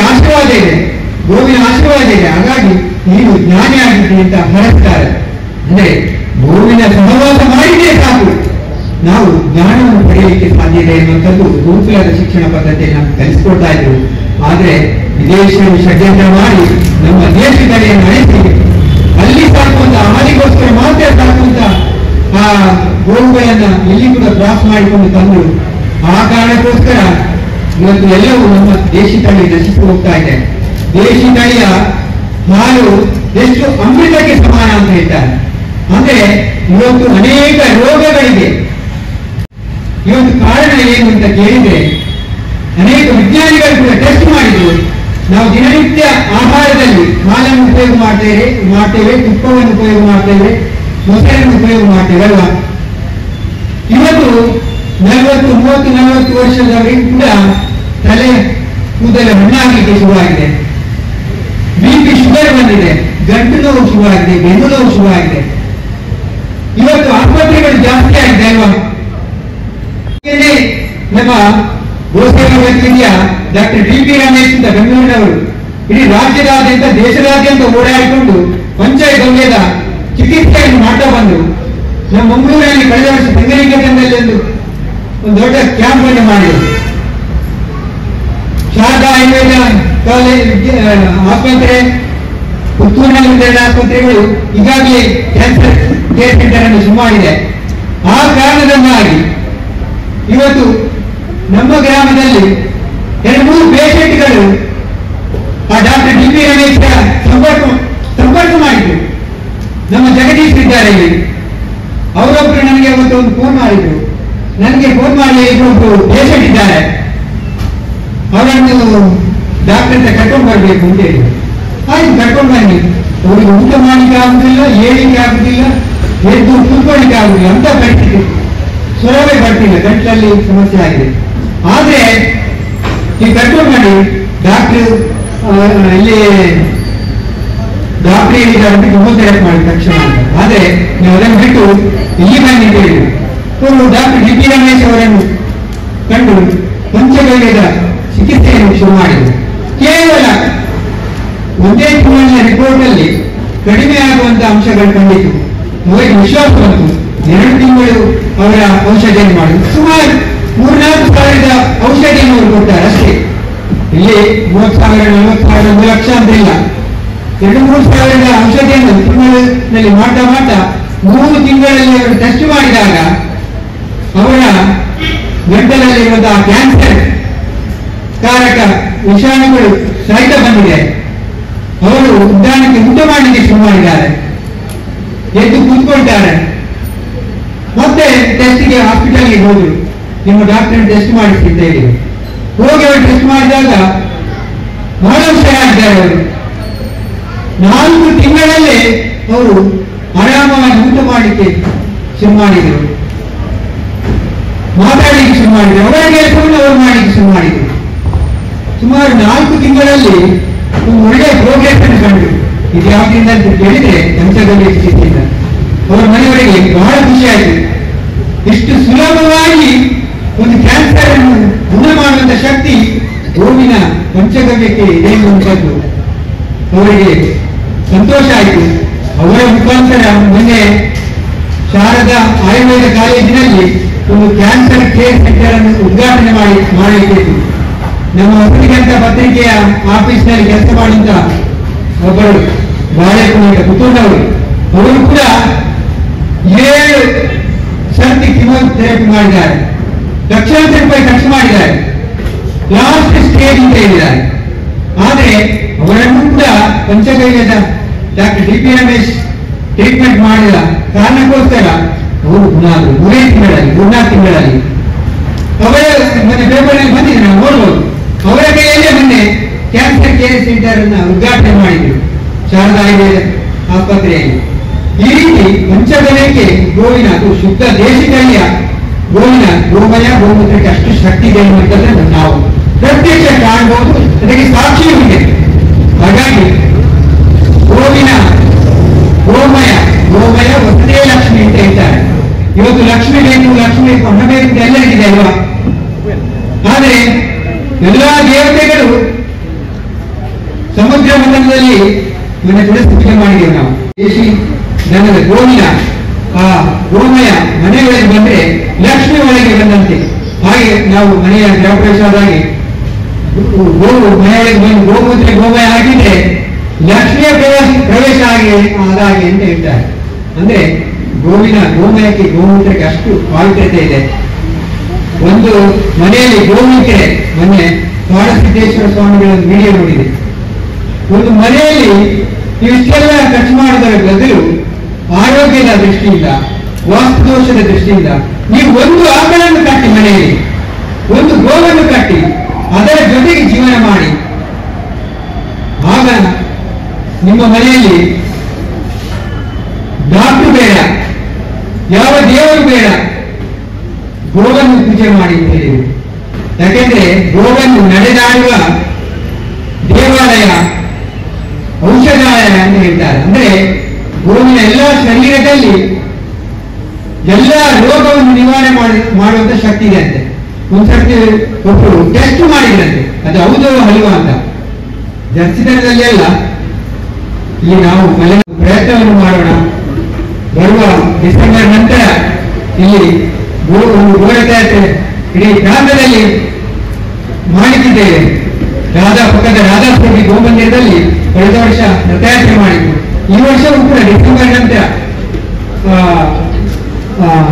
ಆಶೀರ್ವಾದ ಇದೆ, ಗೋವಿನ ಆಶೀರ್ವಾದ ಇದೆ. ಹಾಗಾಗಿ ನೀನು ಜ್ಞಾನಿಯಾಗಿದ್ದಿ ಅಂತ ಹರಸ್ತಾರೆ. ಅಂದ್ರೆ ಗೋವಿನ ಸಹವಾಸ ಮಾಡಿದ್ರೆ ಸಾಕು, ನಾವು ಜ್ಞಾನವನ್ನು ಪಡೆಯಲಿಕ್ಕೆ ಸಾಧ್ಯ ಇದೆ ಎನ್ನುವಂಥದ್ದು ಗುರುಕುಲದ ಶಿಕ್ಷಣ ಪದ್ಧತಿಯನ್ನು ಕಲಿಸಿಕೊಡ್ತಾ ಇದ್ರು. ಆದ್ರೆ ವಿದೇಶಿಯನ್ನು ಷಡ್ಯಂತ್ರ ಮಾಡಿ ನಮ್ಮ ದೇಶದಲ್ಲಿ ನಡೆಸಿ ಅಲ್ಲಿ ಸಾಕುವಂತ ಹಾಲಿಗೋಸ್ಕರ ಮಾತ್ರ ಸಾಕುವಂತ ಆ ಗೋವುಗಳನ್ನ ಇಲ್ಲಿ ಕೂಡ ಕ್ರಾಸ್ ಮಾಡಿಕೊಂಡು ತಂದು ಆ ಕಾರಣಕ್ಕೋಸ್ಕರ ಇವತ್ತು ಎಲ್ಲವೂ ನಮ್ಮ ದೇಶಿ ತಳಿ ನಶಿಸಿ ಹೋಗ್ತಾ ಇದೆ. ದೇಶಿ ತಳಿಯ ಹಾಲು ಎಷ್ಟು ಅಮೃತಕ್ಕೆ ಸಮಾನ ಅಂತ ಹೇಳ್ತಾರೆ. ಅಂದ್ರೆ ಇವತ್ತು ಅನೇಕ ರೋಗಗಳಿಗೆ ಇವತ್ತು ಕಾರಣ ಏನು ಅಂತ ಕೇಳಿದ್ರೆ, ಅನೇಕ ವಿಜ್ಞಾನಿಗಳು ಕೂಡ ಟೆಸ್ಟ್ ಮಾಡಿದ್ರು. ನಾವು ದಿನನಿತ್ಯ ಆಹಾರದಲ್ಲಿ ಹಾಲನ್ನು ಉಪಯೋಗ ಮಾಡ್ತೇವೆ, ತುಪ್ಪವನ್ನು ಉಪಯೋಗ ಮಾಡ್ತೇವೆ, ಮೊಸರನ್ನು ಉಪಯೋಗ ಮಾಡ್ತೇವೆ ಅಲ್ವಾ? ಇವತ್ತು 40 ವರ್ಷದವರೆಗೂ ಕೂಡ ತಲೆ ಕೂದಲು ಹಣ್ಣಾಗಲಿಕ್ಕೆ ಶುರುವಾಗಿದೆ, BP ಶುಗರ್ ಬಂದಿದೆ, ಗಂಟು ನೋವು ಶುರುವಾಗಿದೆ, ಬೆನ್ನು ನೋವು ಶುರುವಾಗಿದೆ. ಇವತ್ತು ಆಸ್ಪತ್ರೆಗಳು ಜಾಸ್ತಿ ಆಗಿದೆ ಅಲ್ವಾ? ನಮ್ಮ ಗೋಸೇವಾ ವೈದ್ಯ ಡಾಕ್ಟರ್ DP ರಮೇಶ್ ಅಂತ ಬೆಂಗಳೂರಿನವರು ಇಡೀ ರಾಜ್ಯದಾದ್ಯಂತ ದೇಶದಾದ್ಯಂತ ಓಡಾಡಿಕೊಂಡು ಪಂಚಗವ್ಯದ ಚಿಕಿತ್ಸೆಯನ್ನು ಮಾಡ್ತಾ ಬಂದರು. ನಮ್ಮ ಮಂಗಳೂರಿನಲ್ಲಿ ಕಳೆದ ವರ್ಷ ಸಂಗನಿಕೇತನದಲ್ಲಿ ಒಂದು ಒಂದು ದೊಡ್ಡ ಕ್ಯಾಂಪ್ ಅನ್ನು ಮಾಡಿದರು. ಶಾರದಾ ಆಯುರ್ವೇದ ಕಾಲೇಜ್ ಆಸ್ಪತ್ರೆ, ಪುತ್ತೂರಿನಲ್ಲಿ ಎರಡು ಆಸ್ಪತ್ರೆಗಳು ಈಗಾಗಲೇ ಕ್ಯಾನ್ಸರ್ ಕೇರ್ ಸೆಂಟರ್ ಅನ್ನು ಶುರು ಮಾಡಿದೆ. ಆ ಕಾರಣದಿಂದಾಗಿ ಇವತ್ತು ನಮ್ಮ ಗ್ರಾಮದಲ್ಲಿ 2-3 ಪೇಷಂಟ್ಗಳು ಆ ಡಾಕ್ಟರ್ ಡಿ ಪಿ ರಮೇಶ್ ಸಂಪರ್ಕ ಮಾಡಿದ್ರು. ನಮ್ಮ ಜಗದೀಶ್ ಇದ್ದಾರೆ ಇಲ್ಲಿ, ಅವರೊಬ್ಬರು ನನಗೆ ಅವತ್ತು ಒಂದು ಫೋನ್ ಮಾಡಿದ್ರು. ನನಗೆ ಫೋನ್ ಮಾಡಿ ಇನ್ನೊಬ್ರು ಪೇಷಂಟ್ ಇದ್ದಾರೆ, ಅವರನ್ನು ಡಾಕ್ಟರ್ ಹತ್ರ ಕರ್ಕೊಂಡು ಬರಬೇಕು ಅಂತ ಹೇಳಿದ್ರು. ಆಯ್ತು, ಕರ್ಕೊಂಡು ಬನ್ನಿ. ಅವರಿಗೆ ಊಟ ಮಾಡಲಿಕ್ಕೆ ಆಗುದಿಲ್ಲ, ಏಳಿಕೆ ಆಗುದಿಲ್ಲ, ಎದ್ದು ಕೂತ್ಕೊಳ್ಳಿಕ್ಕೆ ಆಗುದಿಲ್ಲ ಅಂತ ಪರಿಸ್ಥಿತಿ, ಸ್ವರವೇ ಬರ್ತಿಲ್ಲ, ಗಂಟಲಲ್ಲಿ ಸಮಸ್ಯೆ ಆಗಿದೆ. ಆದ್ರೆ ಈ ಕರ್ಕೊಂಡು ಮಾಡಿ ಡಾಕ್ಟರ್ ಇಲ್ಲಿ ಡಾಕ್ಟರ್ ಹೇಳಿದ್ದಾರೆ ಕಿಮೋಥೆರಪಿ ಮಾಡಿ ತಕ್ಷಣ ಅಂತ. ಆದ್ರೆ ನೀವು ಅದನ್ನು ಬಿಟ್ಟು ಇಲ್ಲಿ ಬನ್ನಿ ಅಂತ ಹೇಳಿದ್ರು. ಅವರು ಡಾಕ್ಟರ್ ಡಿ ಪಿ ರಮೇಶ್ ಅವರನ್ನು ಕಂಡು ಪಂಚಗವ್ಯದ ಚಿಕಿತ್ಸೆಯನ್ನು ಶುರು ಮಾಡಿದರು. ಕೇವಲ ಒಂದೇ ತಿಂಗಳಿನ ರಿಪೋರ್ಟ್ ಅಲ್ಲಿ ಕಡಿಮೆ ಆಗುವಂತಹ ಅಂಶಗಳು ಕಂಡಿತು. ಅವರಿಗೆ ವಿಶ್ವಾಸ ಬಂತು. 2 ತಿಂಗಳು ಅವರ ಔಷಧಿಯನ್ನು ಮಾಡಿದ್ರು. ಸುಮಾರು 3-4 ಸಾವಿರದ ಔಷಧಿಯನ್ನು ಅವರು ಕೊಡ್ತಾರೆ ಅಷ್ಟೇ. ಇಲ್ಲಿ 30,000, 40,000, 1 ಲಕ್ಷ ಅಂತ ಇಲ್ಲ. 2-3 ಸಾವಿರದ ಔಷಧಿಯನ್ನು ತಿಂಗಳಿನಲ್ಲಿ ಮಾಡ್ತಾ 3 ತಿಂಗಳಲ್ಲಿ ಅವರು ಟೆಸ್ಟ್ ಮಾಡಿದಾಗ ಅವರ ಗಂಟಲಲ್ಲಿರುವಂತಹ ಕ್ಯಾನ್ಸರ್ ಕಾರಕ ವಿಷಾಣುಗಳು ಸಹಿತ ಬಂದಿದೆ. ಅವರು ಉದ್ದಾನಕ್ಕೆ ಊಟ ಮಾಡಲಿಕ್ಕೆ ಶುರು ಮಾಡಿದ್ದಾರೆ, ಎದ್ದು ಕೂತ್ಕೊಳ್ತಾರೆ. ಮತ್ತೆ ಟೆಸ್ಟ್ಗೆ ಹಾಸ್ಪಿಟಲ್ಗೆ ಹೋದ್ರು. ನಿಮ್ಮ ಡಾಕ್ಟರ್ ಟೆಸ್ಟ್ ಮಾಡಿಸಿದ್ದ ಹೇಳಿ ಹೋಗಿ ಅವರು ಟೆಸ್ಟ್ ಮಾಡಿದಾಗ ಬಹಳ ಹುಷಾರಾಗಿದ್ದಾರೆ. ಅವರು 4 ತಿಂಗಳಲ್ಲೇ ಅವರು ಆರಾಮವಾಗಿ ಊಟ ಮಾಡಲಿಕ್ಕೆ ಶುರು ಮಾಡಿದರು, ಮಾತಾಡಲಿಕ್ಕೆ ಶುರು ಮಾಡಿದರು, ಅವರ ಕೆಲಸವನ್ನು ಅವರು ಮಾಡಲಿಕ್ಕೆ ಶುರು ಮಾಡಿದರು. ಸುಮಾರು 4 ತಿಂಗಳಲ್ಲಿ ಒಂದು ಒಳ್ಳೆಯ ಪ್ರೋಗ್ರೆಸ್ ಅನ್ನು ಕಂಡು. ಇದು ಯಾವ್ದಿಂದ ಅಂತ ಕೇಳಿದ್ರೆ ಪಂಚಗವ್ಯ ಚಿಕಿತ್ಸೆಯಿಂದ ಅವರ ಮನೆಯವರಿಗೆ ಬಹಳ ಖುಷಿ ಆಯಿತು. ಇಷ್ಟು ಸುಲಭವಾಗಿ ಒಂದು ಕ್ಯಾನ್ಸರ್ ಅನ್ನು ಗುಣ ಮಾಡುವಂತ ಶಕ್ತಿ ಗೋವಿನ ಪಂಚಗವ್ಯಕ್ಕೆ ಇದೆ ಎನ್ನುವಂಥದ್ದು ಅವರಿಗೆ ಸಂತೋಷ ಆಯಿತು. ಅವರ ಮುಖಾಂತರ ಮೊನ್ನೆ ಶಾರದಾ ಆಯುರ್ವೇದ ಕಾಲೇಜಿನಲ್ಲಿ ಒಂದು ಕ್ಯಾನ್ಸರ್ ಕೇರ್ ಸೆಂಟರ್ ಅನ್ನು ಉದ್ಘಾಟನೆ ಮಾಡಲಿಕ್ಕಿತ್ತು. ನಮ್ಮ ಹೊಸಗಂತ ಪತ್ರಿಕೆಯ ಆಫೀಸ್ನಲ್ಲಿ ಕೆಲಸ ಮಾಡಿದ ಒಬ್ಬರು ಬಾಳೆಕುಂಡ ಪುತ್ತೂರಿನವರು, ಅವರು ಕೂಡ 7 ಸರ್ತಿ ಕಿಮೋಥೆರಪಿ ಮಾಡಿದ್ದಾರೆ, ಲಕ್ಷಾಂತರ ರೂಪಾಯಿ ಖರ್ಚು ಮಾಡಿದ್ದಾರೆ, ಲಾಸ್ಟ್ ಸ್ಟೇಜ್ ಅಂತ ಹೇಳಿದ್ದಾರೆ. ಆದರೆ ಅವರನ್ನು ಕೂಡ ಪಂಚಗವ್ಯದ doctor D P Ramesh treatment ಮಾಡಿದ ಕಾರಣಕ್ಕೋಸ್ಕರ ಅವರು ಗುಣ ಆದರು 3 ತಿಂಗಳಲ್ಲಿ 4 ತಿಂಗಳಲ್ಲಿ. ಅವರ ಮೊನ್ನೆ ಪೇಪರ್ನಲ್ಲಿ ಬಂದಿದೆ, ನಾವು ನೋಡ್ಬೋದು. ಅವರ ಕೈಯಲ್ಲೇ ಮೊನ್ನೆ ಕ್ಯಾನ್ಸರ್ ಕೇರ್ ಸೆಂಟರ್ ಅನ್ನ ಉದ್ಘಾಟನೆ ಮಾಡಿದ್ರು ಶಾರದಾ ಆಯುರ್ವೇದ ಆಸ್ಪತ್ರೆಯಲ್ಲಿ. ಈ ರೀತಿ ಪಂಚಗವ್ಯಕ್ಕೆ ಗೋವಿನ, ಅದು ಶುದ್ಧ ದೇಶೀಯ ಗೋವಿನ ಗೋಮಯ ಗೋಮೂತ್ರಕ್ಕೆ ಅಷ್ಟು ಶಕ್ತಿ ಇದೆ ಅನ್ನುವಂಥದ್ದನ್ನು ನಾವು ಪ್ರತ್ಯಕ್ಷ ಕಾಣಬಹುದು, ಅದಕ್ಕೆ ಸಾಕ್ಷಿಯೂ ಇದೆ. ಹಾಗಾಗಿ ಗೋವಿನ ಗೋಮಯ ಒಂದೇ ಲಕ್ಷ್ಮಿ ಅಂತ ಹೇಳ್ತಾರೆ. ಇವತ್ತು ಲಕ್ಷ್ಮಿ ಬೇಕು, ಲಕ್ಷ್ಮಿ ಹಣ ಬೇಕು ಎಲ್ಲರಿಗಿದೆ ಅಲ್ವಾ? ಆದರೆ ಎಲ್ಲಾ ದೇವತೆಗಳು ಸಮುದ್ರ ಮಂಡಲದಲ್ಲಿ ಮನೆ ಕೂಡ ಪೂಜೆ ಮಾಡಿದ್ದೇವೆ ನಾವು. ದೇಶಿ ದನದ ಗೋವಿನ ಆ ಗೋಮಯ ಮನೆಗಳಿಗೆ ಬಂದ್ರೆ ಲಕ್ಷ್ಮಿ ಒಳಗೆ ಬಂದಂತೆ. ಹಾಗೆ ನಾವು ಮನೆಯ ಗೃಹ ಪ್ರವೇಶ ಆದಾಗೆ ಗೋವು ಮನೆಯೊಳಗೆ ಬಂದು ಗೋಮೂತ್ರ ಗೋಮಯ ಹಾಕಿದ್ರೆ ಲಕ್ಷ್ಮಿಯ ಪ್ರವೇಶ ಆದಾಗೆ ಅಂತ ಹೇಳ್ತಾರೆ. ಅಂದ್ರೆ ಗೋವಿನ ಗೋಮಯಕ್ಕೆ ಗೋಮೂತ್ರಕ್ಕೆ ಅಷ್ಟು ಪಾವಿತ್ರ್ಯತೆ ಇದೆ. ಒಂದು ಮನೆಯಲ್ಲಿ ಗೋಮೂತ್ರ, ಮೊನ್ನೆ ಕಾಡಸಿದ್ದೇಶ್ವರ ಸ್ವಾಮಿಗಳ ಒಂದು ವಿಡಿಯೋ ನೋಡಿದೆ. ಒಂದು ಮನೆಯಲ್ಲಿ ಇಷ್ಟೆಲ್ಲ ಖರ್ಚು ಮಾಡಿದರ ಬದಲು ಆರೋಗ್ಯದ ದೃಷ್ಟಿಯಿಂದ, ವಾಸ್ತುದೋಷದ ದೃಷ್ಟಿಯಿಂದ ನೀವು ಒಂದು ಆಕಳನ್ನು ಕಟ್ಟಿ, ಮನೆಯಲ್ಲಿ ಒಂದು ಗೋವನ್ನು ಕಟ್ಟಿ ಅದರ ಜೊತೆಗೆ ಜೀವನ ಮಾಡಿ, ಆಗ ನಿಮ್ಮ ಮನೆಯಲ್ಲಿ ಡಾಕ್ಟರ್ ಬೇಡ, ಯಾವ ದೇವರು ಬೇಡ, ಗೋವನ್ನು ಪೂಜೆ ಮಾಡಿ ಅಂತ ಹೇಳಿದರು. ಯಾಕೆಂದ್ರೆ ಗೋವನ್ನು ನಡೆದಾಡುವ ದೇವಾಲಯ, ಔಷಧಾಲಯ ಅಂತ ಹೇಳ್ತಾರೆ. ಅಂದ್ರೆ ಗೋವಿನ ಎಲ್ಲ ಶರೀರದಲ್ಲಿ ಎಲ್ಲ ರೋಗವನ್ನು ನಿವಾರಣೆ ಮಾಡುವಂತ ಶಕ್ತಿ ಇದೆ ಅಂತೆ. ಒಂದ್ಸರ್ತಿ ಒಬ್ಬರು ಟೆಸ್ಟ್ ಮಾಡಿದ್ರಂತೆ, ಅದು ಹೌದು ಅಲ್ವಾ ಅಂತ. ಜರ್ಸಿತನದಲ್ಲಿ ಅಲ್ಲ, ಇಲ್ಲಿ ನಾವು ಪ್ರಯತ್ನವನ್ನು ಮಾಡೋಣ. ಬರುವ ಡಿಸೆಂಬರ್ ನಂತರ ಇಲ್ಲಿ ಒಂದು ಗೋಡೆ ಇಡೀ ಪ್ರಾಂತದಲ್ಲಿ ಮಾಡುತ್ತಿದ್ದೇವೆ. ಪಕ್ಕದ ರಾಧಾಪುರಿ ಗೋಮಂದಿರದಲ್ಲಿ ಕಳೆದ ವರ್ಷ ರಥಯಾತ್ರೆ ಮಾಡಿದ್ದು. ಈ ವರ್ಷವೂ ಕೂಡ ಡಿಸೆಂಬರ್ ನಂತರ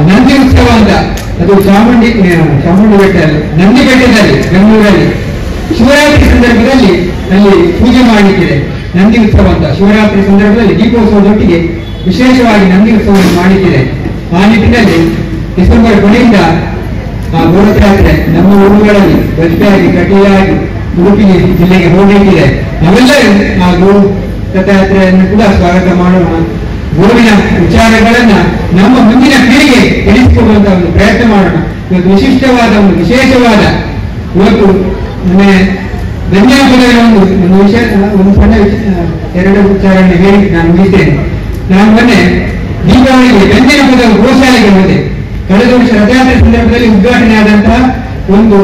ನಂದಿ ಉತ್ಸವ ಅಂತ, ಅದು ಚಾಮುಂಡಿ ಬೆಟ್ಟದಲ್ಲಿ, ನಂದಿ ಬೆಟ್ಟದಲ್ಲಿ ಬೆಂಗಳೂರಲ್ಲಿ ಶಿವರಾತ್ರಿ ಸಂದರ್ಭದಲ್ಲಿ ಅಲ್ಲಿ ಪೂಜೆ ಮಾಡಲಿಕ್ಕಿದೆ. ನಂದಿ ಉತ್ಸವ ಅಂತ ಶಿವರಾತ್ರಿ ಸಂದರ್ಭದಲ್ಲಿ ದೀಪೋತ್ಸವದೊಟ್ಟಿಗೆ ವಿಶೇಷವಾಗಿ ನಂದಿ ಉತ್ಸವವನ್ನು ಮಾಡಲಿಕ್ಕಿದೆ. ಆ ನಿಟ್ಟಿನಲ್ಲಿ ಡಿಸೆಂಬರ್ ಕೊನೆಯಿಂದ ಗೋರಥಯಾತ್ರೆ ನಮ್ಮ ಊರುಗಳಲ್ಲಿ ಗಟ್ಟಿಯಾಗಿ ಕಟ್ಟಿಯಾಗಿ ಉಡುಪಿ ಜಿಲ್ಲೆಗೆ ಹೋಗಲಿಕ್ಕಿದೆ. ನಾವೆಲ್ಲರೂ ಆ ಗೋ ರಥಯಾತ್ರೆಯನ್ನು ಕೂಡ ಸ್ವಾಗತ ಮಾಡೋಣ. ಗೋವಿನ ವಿಚಾರಗಳನ್ನ ನಮ್ಮ ಮುಂದಿನ ಪೀಳಿಗೆ ತಿಳಿಸಿಕೊಡುವಂತಹ ಒಂದು ಪ್ರಯತ್ನ ಮಾಡೋಣ. ಇವತ್ತು ವಿಶಿಷ್ಟವಾದ ಒಂದು ವಿಶೇಷವಾದ ಇವತ್ತು ಧನ್ಯವಾದಗಳ ಒಂದು ವಿಷಯ, ಒಂದು ಸಣ್ಣ ಎರಡು ವಿಚಾರಗಳನ್ನು ಹೇಳಿ ನಾನು ಮುಗಿಸ್ತೇನೆ. ನಾನು ಮೊನ್ನೆ ದೀಪಾವಳಿಗೆ ಧನ್ಯವಾದ ಗೋಶಾಲೆಗೆ ಹೋದೆ. ಕಳೆದ ವರ್ಷ ರಥಯಾತ್ರೆ ಸಂದರ್ಭದಲ್ಲಿ ಉದ್ಘಾಟನೆ ಆದಂತಹ ಒಂದು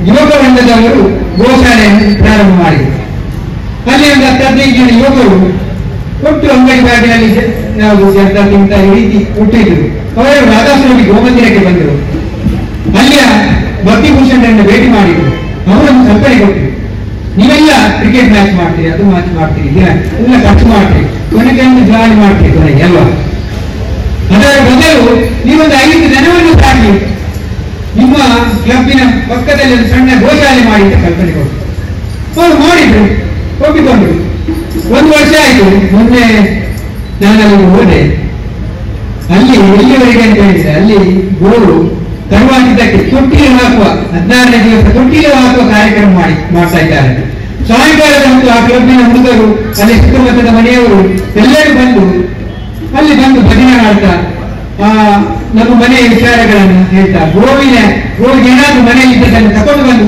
ಯುವಕ ವೃಂದದವರು ಗೋಶಾಲೆಯನ್ನು ಪ್ರಾರಂಭ ಮಾಡಿದರು. ಅಲ್ಲಿ ಒಂದು 10-15 ಜನ ಯುವಕರು ಒಟ್ಟು ಅಂಗಡಿ ಬಾಗಿಲಲ್ಲಿ ಯಾವುದು ಜರ್ದ ತಿಂತ ಈ ರೀತಿ ಹುಟ್ಟಿದ್ರು. ಅವರು ರಾಧಾಸ್ವಾಮಿ ಗೋಮಂದಿರಕ್ಕೆ ಬಂದರು. ಅಲ್ಲಿಯ ಭಕ್ತಿಭೂಷಣರನ್ನು ಭೇಟಿ ಮಾಡಿದ್ರು. ಅವರನ್ನು ಕಲ್ಪನೆ ಕೊಟ್ಟರು. ನೀವೆಲ್ಲ ಕ್ರಿಕೆಟ್ ಮ್ಯಾಚ್ ಮಾಡ್ತೀರಿ, ಅದು ಮ್ಯಾಚ್ ಮಾಡ್ತೀರಿ, ಎಲ್ಲ ಖರ್ಚು ಮಾಡ್ತೀರಿ, ಕೊನೆಗೆ ಒಂದು ಜಾಲಿ ಮಾಡ್ತೀರಿ ಕೊನೆಗೆ ಅಲ್ವಾ. ಅದರ ಬದಲು ನೀವೊಂದು 5 ಜನವನ್ನು ಸಾಕಿ ನಿಮ್ಮ ಕ್ಲಬ್ಬಿನ ಪಕ್ಕದಲ್ಲಿ ಒಂದು ಸಣ್ಣ ಗೋಶಾಲೆ ಮಾಡಿ ಅಂತ ಕಲ್ಪನೆ ಕೊಟ್ಟರು. ಅವರು ಮಾಡಿದ್ರು, ಒಪ್ಪಿಕೊಂಡ್ರು. 1 ವರ್ಷ ಆಯ್ತು. ಮೊನ್ನೆ ನಾನಲ್ಲಿ ಹೋದೆ. ಅಲ್ಲಿ ಎಲ್ಲಿವರೆಗೆ ಅಂತ ಹೇಳಿದ್ರೆ ಅಲ್ಲಿ ಗೋರು ತರುವಾಗಿದ್ದಕ್ಕೆ ತೊಟ್ಟಿಲು ಹಾಕುವ 16ನೇ ದಿವಸ ತೊಟ್ಟಿಲು ಹಾಕುವ ಕಾರ್ಯಕ್ರಮ ಮಾಡ್ತಾ ಇದ್ದಾರೆ. ಸಾಯಂಕಾಲದ ಹೊತ್ತು ಆ ಕ್ಲಬ್ಬಿನ ಹುಡುಗರು, ಅಲ್ಲಿ ಸುತ್ತಮುತ್ತದ ಮನೆಯವರು ಎಲ್ಲರೂ ಬಂದು ಅಲ್ಲಿ ಬಂದು ಭಜನೆ ಮಾಡ್ತಾ ನಮ್ಮ ಮನೆಯ ವಿಚಾರಗಳನ್ನು ಹೇಳ್ತಾ, ಗೋವಿಗೆ ಏನಾದ್ರೂ ಮನೆಯಲ್ಲಿ ಇದ್ದದನ್ನು ತಕೊಂಡು ಬಂದು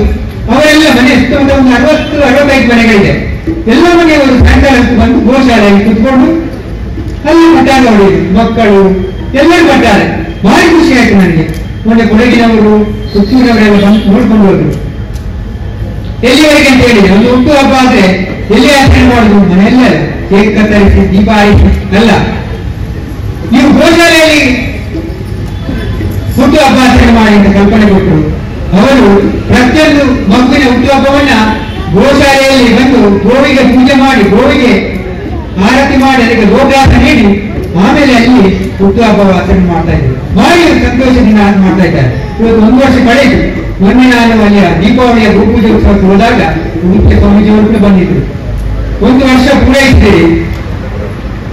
ಅವರೆಲ್ಲ ಮನೆ ಸುತ್ತಮುತ್ತ ಒಂದು 60-65 ಮನೆಗಳಿದೆ. ಎಲ್ಲ ಮನೆಯವರು ಸಾಯಂಕಾಲ ಬಂದು ಗೋಶಾಲೆಯಲ್ಲಿ ಕುತ್ಕೊಂಡು ಅಲ್ಲಿ ಪಟ್ಟಾಗ ಹೊಡೆಯುದು, ಮಕ್ಕಳು ಎಲ್ಲರೂ ಪಟ್ಟಾರೆ. ಭಾರಿ ಖುಷಿ ಆಯ್ತು ನನಗೆ. ಮೊನ್ನೆ ಕೊಡಗಿನವರು, ಪುತ್ತೂರವರೆಲ್ಲ ಬಂದು ನೋಡ್ಕೊಂಡು ಹೋದ್ರು. ಎಲ್ಲಿವರೆಗೆ ಅಂತ ಹೇಳಿದ್ರೆ ಒಂದು ಹುಟ್ಟು ಹಬ್ಬ ಆದ್ರೆ ಎಲ್ಲಿ ಆಚರಣೆ ಮಾಡುದು? ಮನೆಯಲ್ಲ ಕೇಕ್ ಕತ್ತರಿಸಿ ದೀಪ ಆಯಿತು ಅಲ್ಲ, ನೀವು ಗೋಶಾಲೆಯಲ್ಲಿ ಹುಟ್ಟು ಹಬ್ಬ ಆಚರಣೆ ಮಾಡಿ ಅಂತ ಕಲ್ಪನೆ ಕೊಟ್ಟರು. ಅವರು ಪ್ರತಿಯೊಂದು ಮಗುವಿನ ಹುಟ್ಟುಹಬ್ಬವನ್ನ ಗೋಶಾಲೆಯಲ್ಲಿ ಬಂದು ಗೋವಿಗೆ ಪೂಜೆ ಮಾಡಿ, ಗೋವಿಗೆ ಆರತಿ ಮಾಡಿ, ಅದಕ್ಕೆ ಗೋಗ್ರಾಸ ನೀಡಿ ಆಮೇಲೆ ಅಲ್ಲಿ ಹುಟ್ಟುಹಬ್ಬ ಆಚರಣೆ ಮಾಡ್ತಾ ಇದ್ರು. ಭಾರಿ ಸಂತೋಷದಿಂದ ಮಾಡ್ತಾ ಇದ್ದಾರೆ. ಇವತ್ತು 1 ವರ್ಷ ಕಳೆಯಿತು. ಮೊನ್ನೆ ನಾನು ಅಲ್ಲಿಯ ದೀಪಾವಳಿಯ ಗೋಪೂಜೆ ಉತ್ಸವಕ್ಕೆ ಹೋದಾಗ ಉಡುಪಿ ಸ್ವಾಮೀಜಿಯವರು ಕೂಡ ಬಂದಿದ್ರು. 1 ವರ್ಷ ಪೂರೈಸಿದ್ದೀರಿ.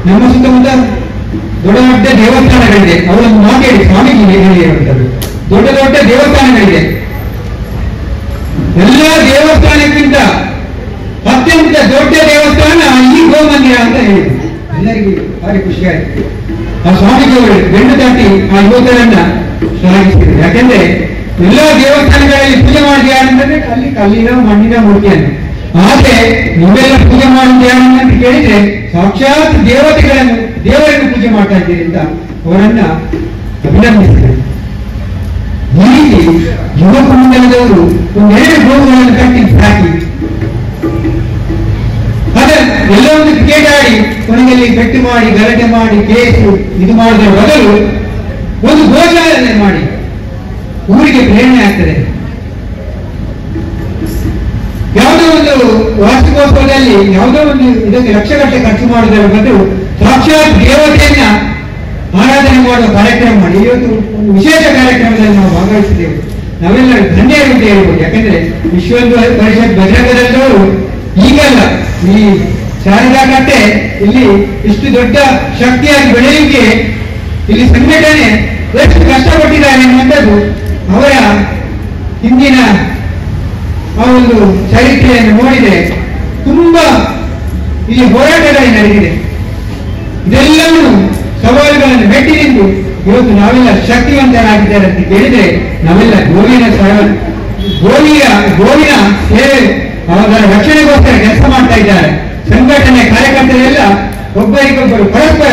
ನಮ್ಮ ಸುತ್ತಮುತ್ತ ದೊಡ್ಡ ದೊಡ್ಡ ದೇವಸ್ಥಾನಗಳಿದೆ. ಅವರನ್ನು ಮಾತಾಡಿ ಸ್ವಾಮೀಜಿ ಹೇಳಿರುವಂಥದ್ದು. ದೊಡ್ಡ ದೊಡ್ಡ ದೇವಸ್ಥಾನಗಳಿದೆ. ಎಲ್ಲ ದೇವಸ್ಥಾನಕ್ಕಿಂತ ಅತ್ಯಂತ ದೊಡ್ಡ ದೇವಸ್ಥಾನ ಈ ಗೋಮಂದಿರ ಅಂತ ಹೇಳಿದ್ರು. ಎಲ್ಲರಿಗೂ ಭಾರಿ ಖುಷಿ ಆಯ್ತು. ಆ ಸ್ವಾಮೀಜಿಯವರು ಬೆನ್ನು ತಟ್ಟಿ ಆ ಯುವಕರನ್ನ ಶ್ಲಾಘಿಸಿದ್ರು. ಯಾಕೆಂದ್ರೆ ಎಲ್ಲ ದೇವಸ್ಥಾನಗಳಲ್ಲಿ ಪೂಜೆ ಮಾಡಿದ ಯಾರಂದ್ರೆ ಅಲ್ಲಿ ಕಲ್ಲಿನ ಮಣ್ಣಿನ ಮೂರ್ತಿಯನ್ನು, ಆದ್ರೆ ನೀವೆಲ್ಲ ಪೂಜೆ ಮಾಡುವುದು ಯಾರನ್ನ ಕೇಳಿದ್ರೆ ಸಾಕ್ಷಾತ್ ದೇವರನ್ನು ಪೂಜೆ ಮಾಡ್ತಾ ಇದ್ದೀರಿ ಅಂತ ಅವರನ್ನ ಅಭಿನಂದಿಸಿದರು. ಈ ರೀತಿ ಯುವಕ ಮಂಡಲದವರು ಒಂದೆರಡು ಗೋವುಗಳನ್ನು ಕಟ್ಟಿ ಸಾಕಿ ಎಲ್ಲ ಒಂದು ಕ್ರಿಕೆಟ್ ಆಡಿ ಕೊನೆಯಲ್ಲಿ ಪೆಟ್ಟು ಮಾಡಿ ಗಲಾಟೆ ಮಾಡಿ ಕೇಸು ಇದು ಮಾಡಿದ ಬದಲು ಒಂದು ಗೋಶಾಲೆ ಮಾಡಿ ಊರಿಗೆ ಪ್ರೇರಣೆ ಆಗ್ತದೆ. ಯಾವುದೋ ಒಂದು ವಾರ್ಷಿಕೋತ್ಸವದಲ್ಲಿ ಯಾವುದೋ ಒಂದು ಇದಕ್ಕೆ ಲಕ್ಷಗಟ್ಟಲೆ ಖರ್ಚು ಮಾಡುವುದರ ಬದಲು ಸಾಕ್ಷಾತ್ ದೇವತೆಯನ್ನ ಆರಾಧನೆ ಮಾಡುವ ಕಾರ್ಯಕ್ರಮ ಮಾಡಿ ಇವತ್ತು ಒಂದು ವಿಶೇಷ ಕಾರ್ಯಕ್ರಮದಲ್ಲಿ ನಾವು ಭಾಗವಹಿಸಿದ್ದೇವೆ. ನಾವೆಲ್ಲ ಧನ್ಯರು ಅಂತ ಹೇಳ್ಬೋದು. ಯಾಕಂದ್ರೆ ವಿಶ್ವ ಹಿಂದೂ ಪರಿಷತ್ ಬಜರಂಗದಲ್ಲವರು ಈಗಲ್ಲ, ಈ ಶಾರದಾ ಕಟ್ಟೆ ಇಲ್ಲಿ ಇಷ್ಟು ದೊಡ್ಡ ಶಕ್ತಿಯಾಗಿ ಬೆಳೆಯಲಿಕ್ಕೆ ಇಲ್ಲಿ ಸಂಘಟನೆ ಎಷ್ಟು ಕಷ್ಟಪಟ್ಟಿದ್ದಾರೆ ಎನ್ನುವಂಥದ್ದು ಅವರ ಹಿಂದಿನ ಆ ಒಂದು ಚರಿತ್ರೆಯನ್ನು ನೋಡಿದರೆ ತುಂಬಾ ಇಲ್ಲಿ ಹೋರಾಟಗಳು ನಡೆದಿದೆ. ಇದೆಲ್ಲವೂ ಸವಾಲುಗಳನ್ನು ಮೆಟ್ಟಿ ನಿಂತು ಇವತ್ತು ನಾವೆಲ್ಲ ಶಕ್ತಿವಂತರಾಗಿದ್ದಾರೆ ಅಂತ ಕೇಳಿದ್ರೆ ನಾವೆಲ್ಲ ಗೋವಿನ ಸೇವೆ ಅವರ ರಕ್ಷಣೆಗೋಸ್ಕರ ಕೆಲಸ ಮಾಡ್ತಾ ಇದ್ದಾರೆ. ಸಂಘಟನೆ ಕಾರ್ಯಕರ್ತರೆಲ್ಲ ಒಬ್ಬರಿಗೊಬ್ಬರು ಪರಸ್ಪರ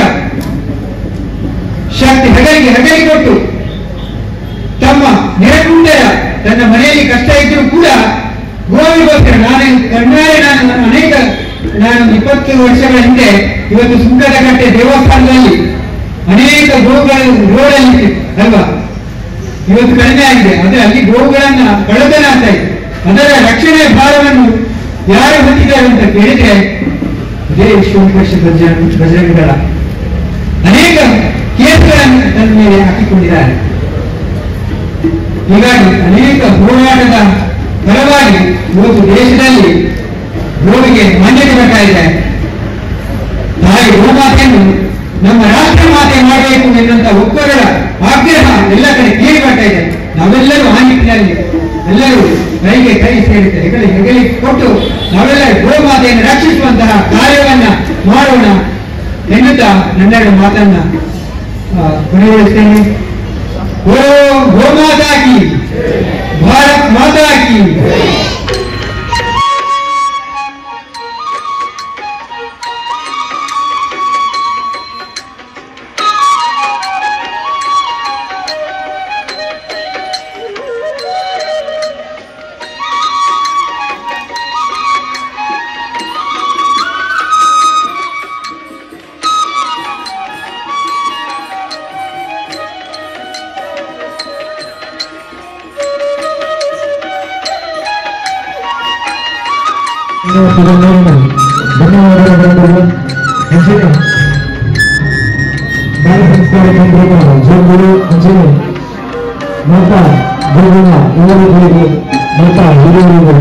ಶಕ್ತಿ ಹೆಗಲಿಗೆ ಕೊಟ್ಟು ತಮ್ಮ ನೆರೆಕುಂಡರ ತನ್ನ ಮನೆಯಲ್ಲಿ ಕಷ್ಟ ಇದ್ರೂ ಕೂಡ ಗೋವಿಗೋಸ್ಕರ ನಾನು 20 ವರ್ಷಗಳ ಹಿಂದೆ ಇವತ್ತು ಸುಂಕದಕಟ್ಟೆ ದೇವಸ್ಥಾನದಲ್ಲಿ ಅನೇಕ ಗೋಗಳು ರೋಡಲ್ಲಿ ಅಲ್ವಾ ಇವತ್ತು ಕಡಿಮೆ ಆಗಿದೆ. ಆದರೆ ಅಲ್ಲಿ ಗೋವುಗಳನ್ನ ಕಳ್ಳತನ ಆಗ್ತಾ ಇದೆ. ಅದರ ರಕ್ಷಣೆ ಭಾರವನ್ನು ಯಾರು ಹೊಂದಿದ್ದಾರೆ ಅಂತ ಕೇಳಿದ್ರೆ ಇದೇ ವಿಶ್ವ ಪರಿಷತ್ ಬಜರಂಗದಳ ಅನೇಕ ಕೇಸ್ಗಳನ್ನು ತನ್ನ ಮೇಲೆ ಹಾಕಿಕೊಂಡಿದ್ದಾರೆ. ಹೀಗಾಗಿ ಅನೇಕ ಹೋರಾಟದ ಫಲವಾಗಿ ಇವತ್ತು ದೇಶದಲ್ಲಿ ಗೋವಿಗೆ ಮಾನ್ಯತೆ ಬರ್ತಾ ಇದೆ. ತಾಯಿ ಗೋಮಾತೆಯನ್ನು ನಮ್ಮ ರಾಷ್ಟ್ರ ಮಾತೆ ಮಾಡಬೇಕು ಎನ್ನುವಂತ ಒಕ್ಕೂಟದ ಆಗ್ರಹ ಎಲ್ಲ ಕಡೆ ಕೇಳಿ ಬರ್ತಾ ಇದೆ. ನಾವೆಲ್ಲರೂ ಆ ನಿಟ್ಟಿನಲ್ಲಿ ಎಲ್ಲರೂ ಕೈಗೆ ಕೈ ಸೇರುತ್ತೆ, ಹೆಗಲಿ ಕೊಟ್ಟು ನಾವೆಲ್ಲ ಗೋಮಾತೆಯನ್ನು ರಕ್ಷಿಸುವಂತಹ ಕಾರ್ಯವನ್ನ ಮಾಡೋಣ ಎನ್ನುತ್ತಾ ನನ್ನೆರಡು ಮಾತನ್ನ ಕೊನೆಗೊಳಿಸ್ತೇನೆ. ಓ ಗೋಮಾತಾ ಕಿ, ಭಾರತ್ ಮಾತಾ ಕಿ. ಧನ್ಯವಾದಗಳು. ಬಾಲ ಸಂಸ್ಕಾರ ಕೇಂದ್ರದ ಜೋಗುರು ಅಂಜನೆ ಮಾತಾ ಗುರುಗಳ ಯುವಕರಿಗೆ ಮಾತಾ ಹಿರಿಯರಿಗೆ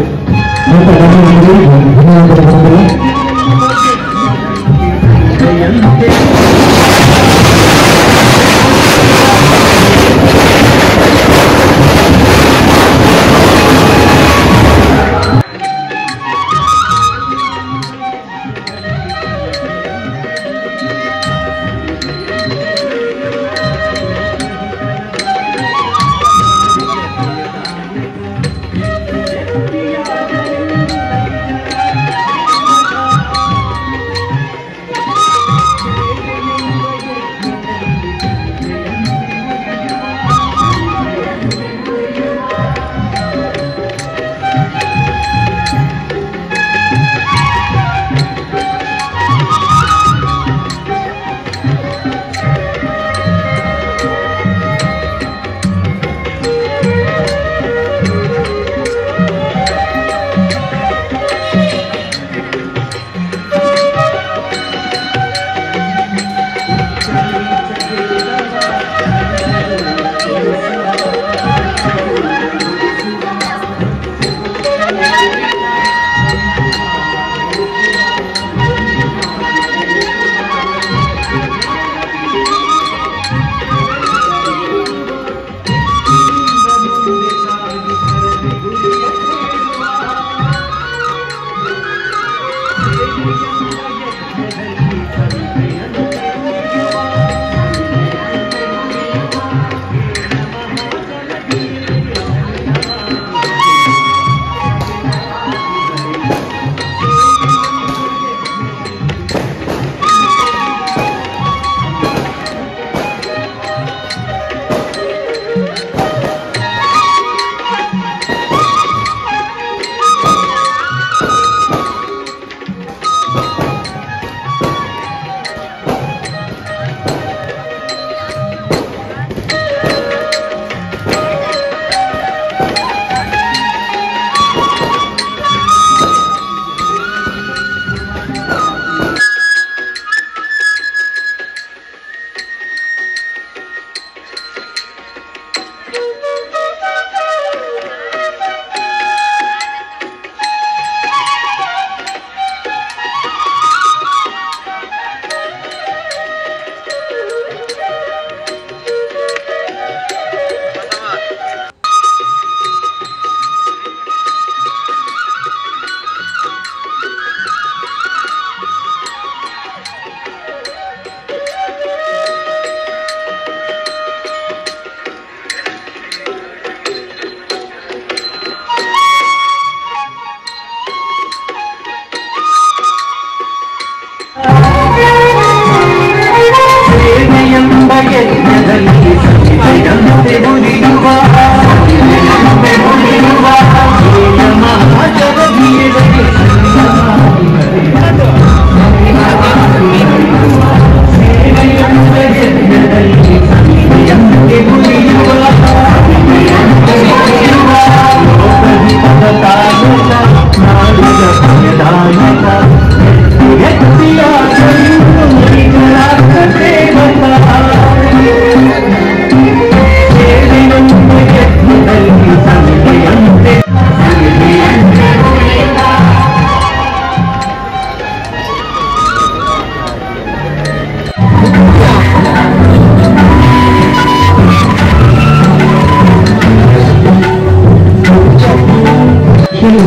ಮಾತಾ ಗಣ್ಯರಿಗೆ ಧನ್ಯವಾದಗಳು.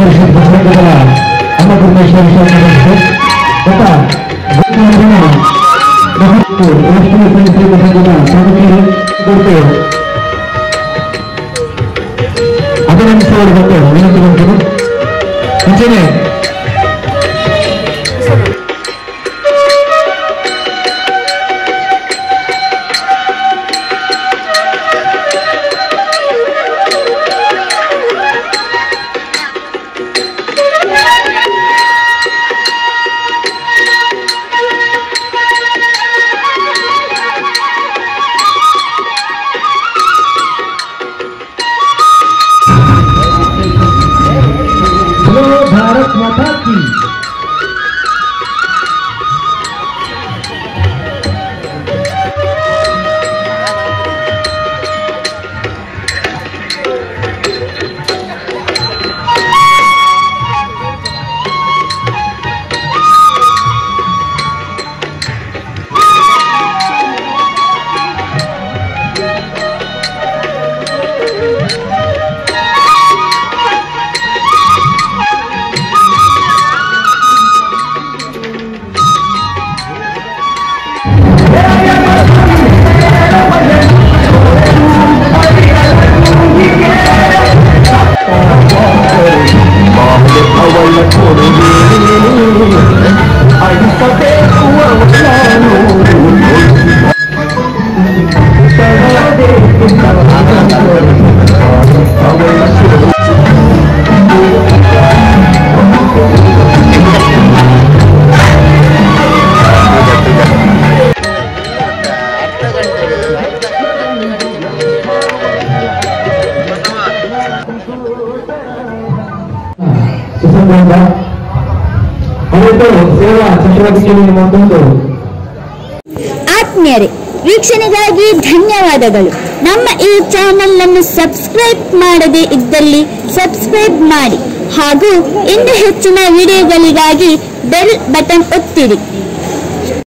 ಪರಿಷತ್ ಪ್ರಸಂಗದ ಅನ್ನಪೂರ್ಣೇಶ್ವರ ವಿಶ್ವವಿದ್ಯಾಲಯ ಮತ್ತು ರಾಷ್ಟ್ರೀಯ ಸ್ವಯಂ ಸೇವಕ ಸಂಘದ ಸದಸ್ಯರು ಕುರಿತು ಅಭಿನಂದಿಸುವವರಿಗೆ ವಿನಂತಿಗಳು. ಮುಂಚೆನೆ भारत माता की ಸೇವಾ ಚಟುವಟಿಕೆಯಲ್ಲಿ ಮತ್ತೊಂದು ಆತ್ಮೀಯರೇ, ವೀಕ್ಷಣೆಗಾಗಿ ಧನ್ಯವಾದಗಳು. ನಮ್ಮ ಈ ಚಾನೆಲ್ ಅನ್ನು ಸಬ್ಸ್ಕ್ರೈಬ್ ಮಾಡದೇ ಇದ್ದಲ್ಲಿ ಸಬ್ಸ್ಕ್ರೈಬ್ ಮಾಡಿ ಹಾಗೂ ಇನ್ನೂ ಹೆಚ್ಚಿನ ವಿಡಿಯೋಗಳಿಗಾಗಿ ಬೆಲ್ ಬಟನ್ ಒತ್ತಿರಿ.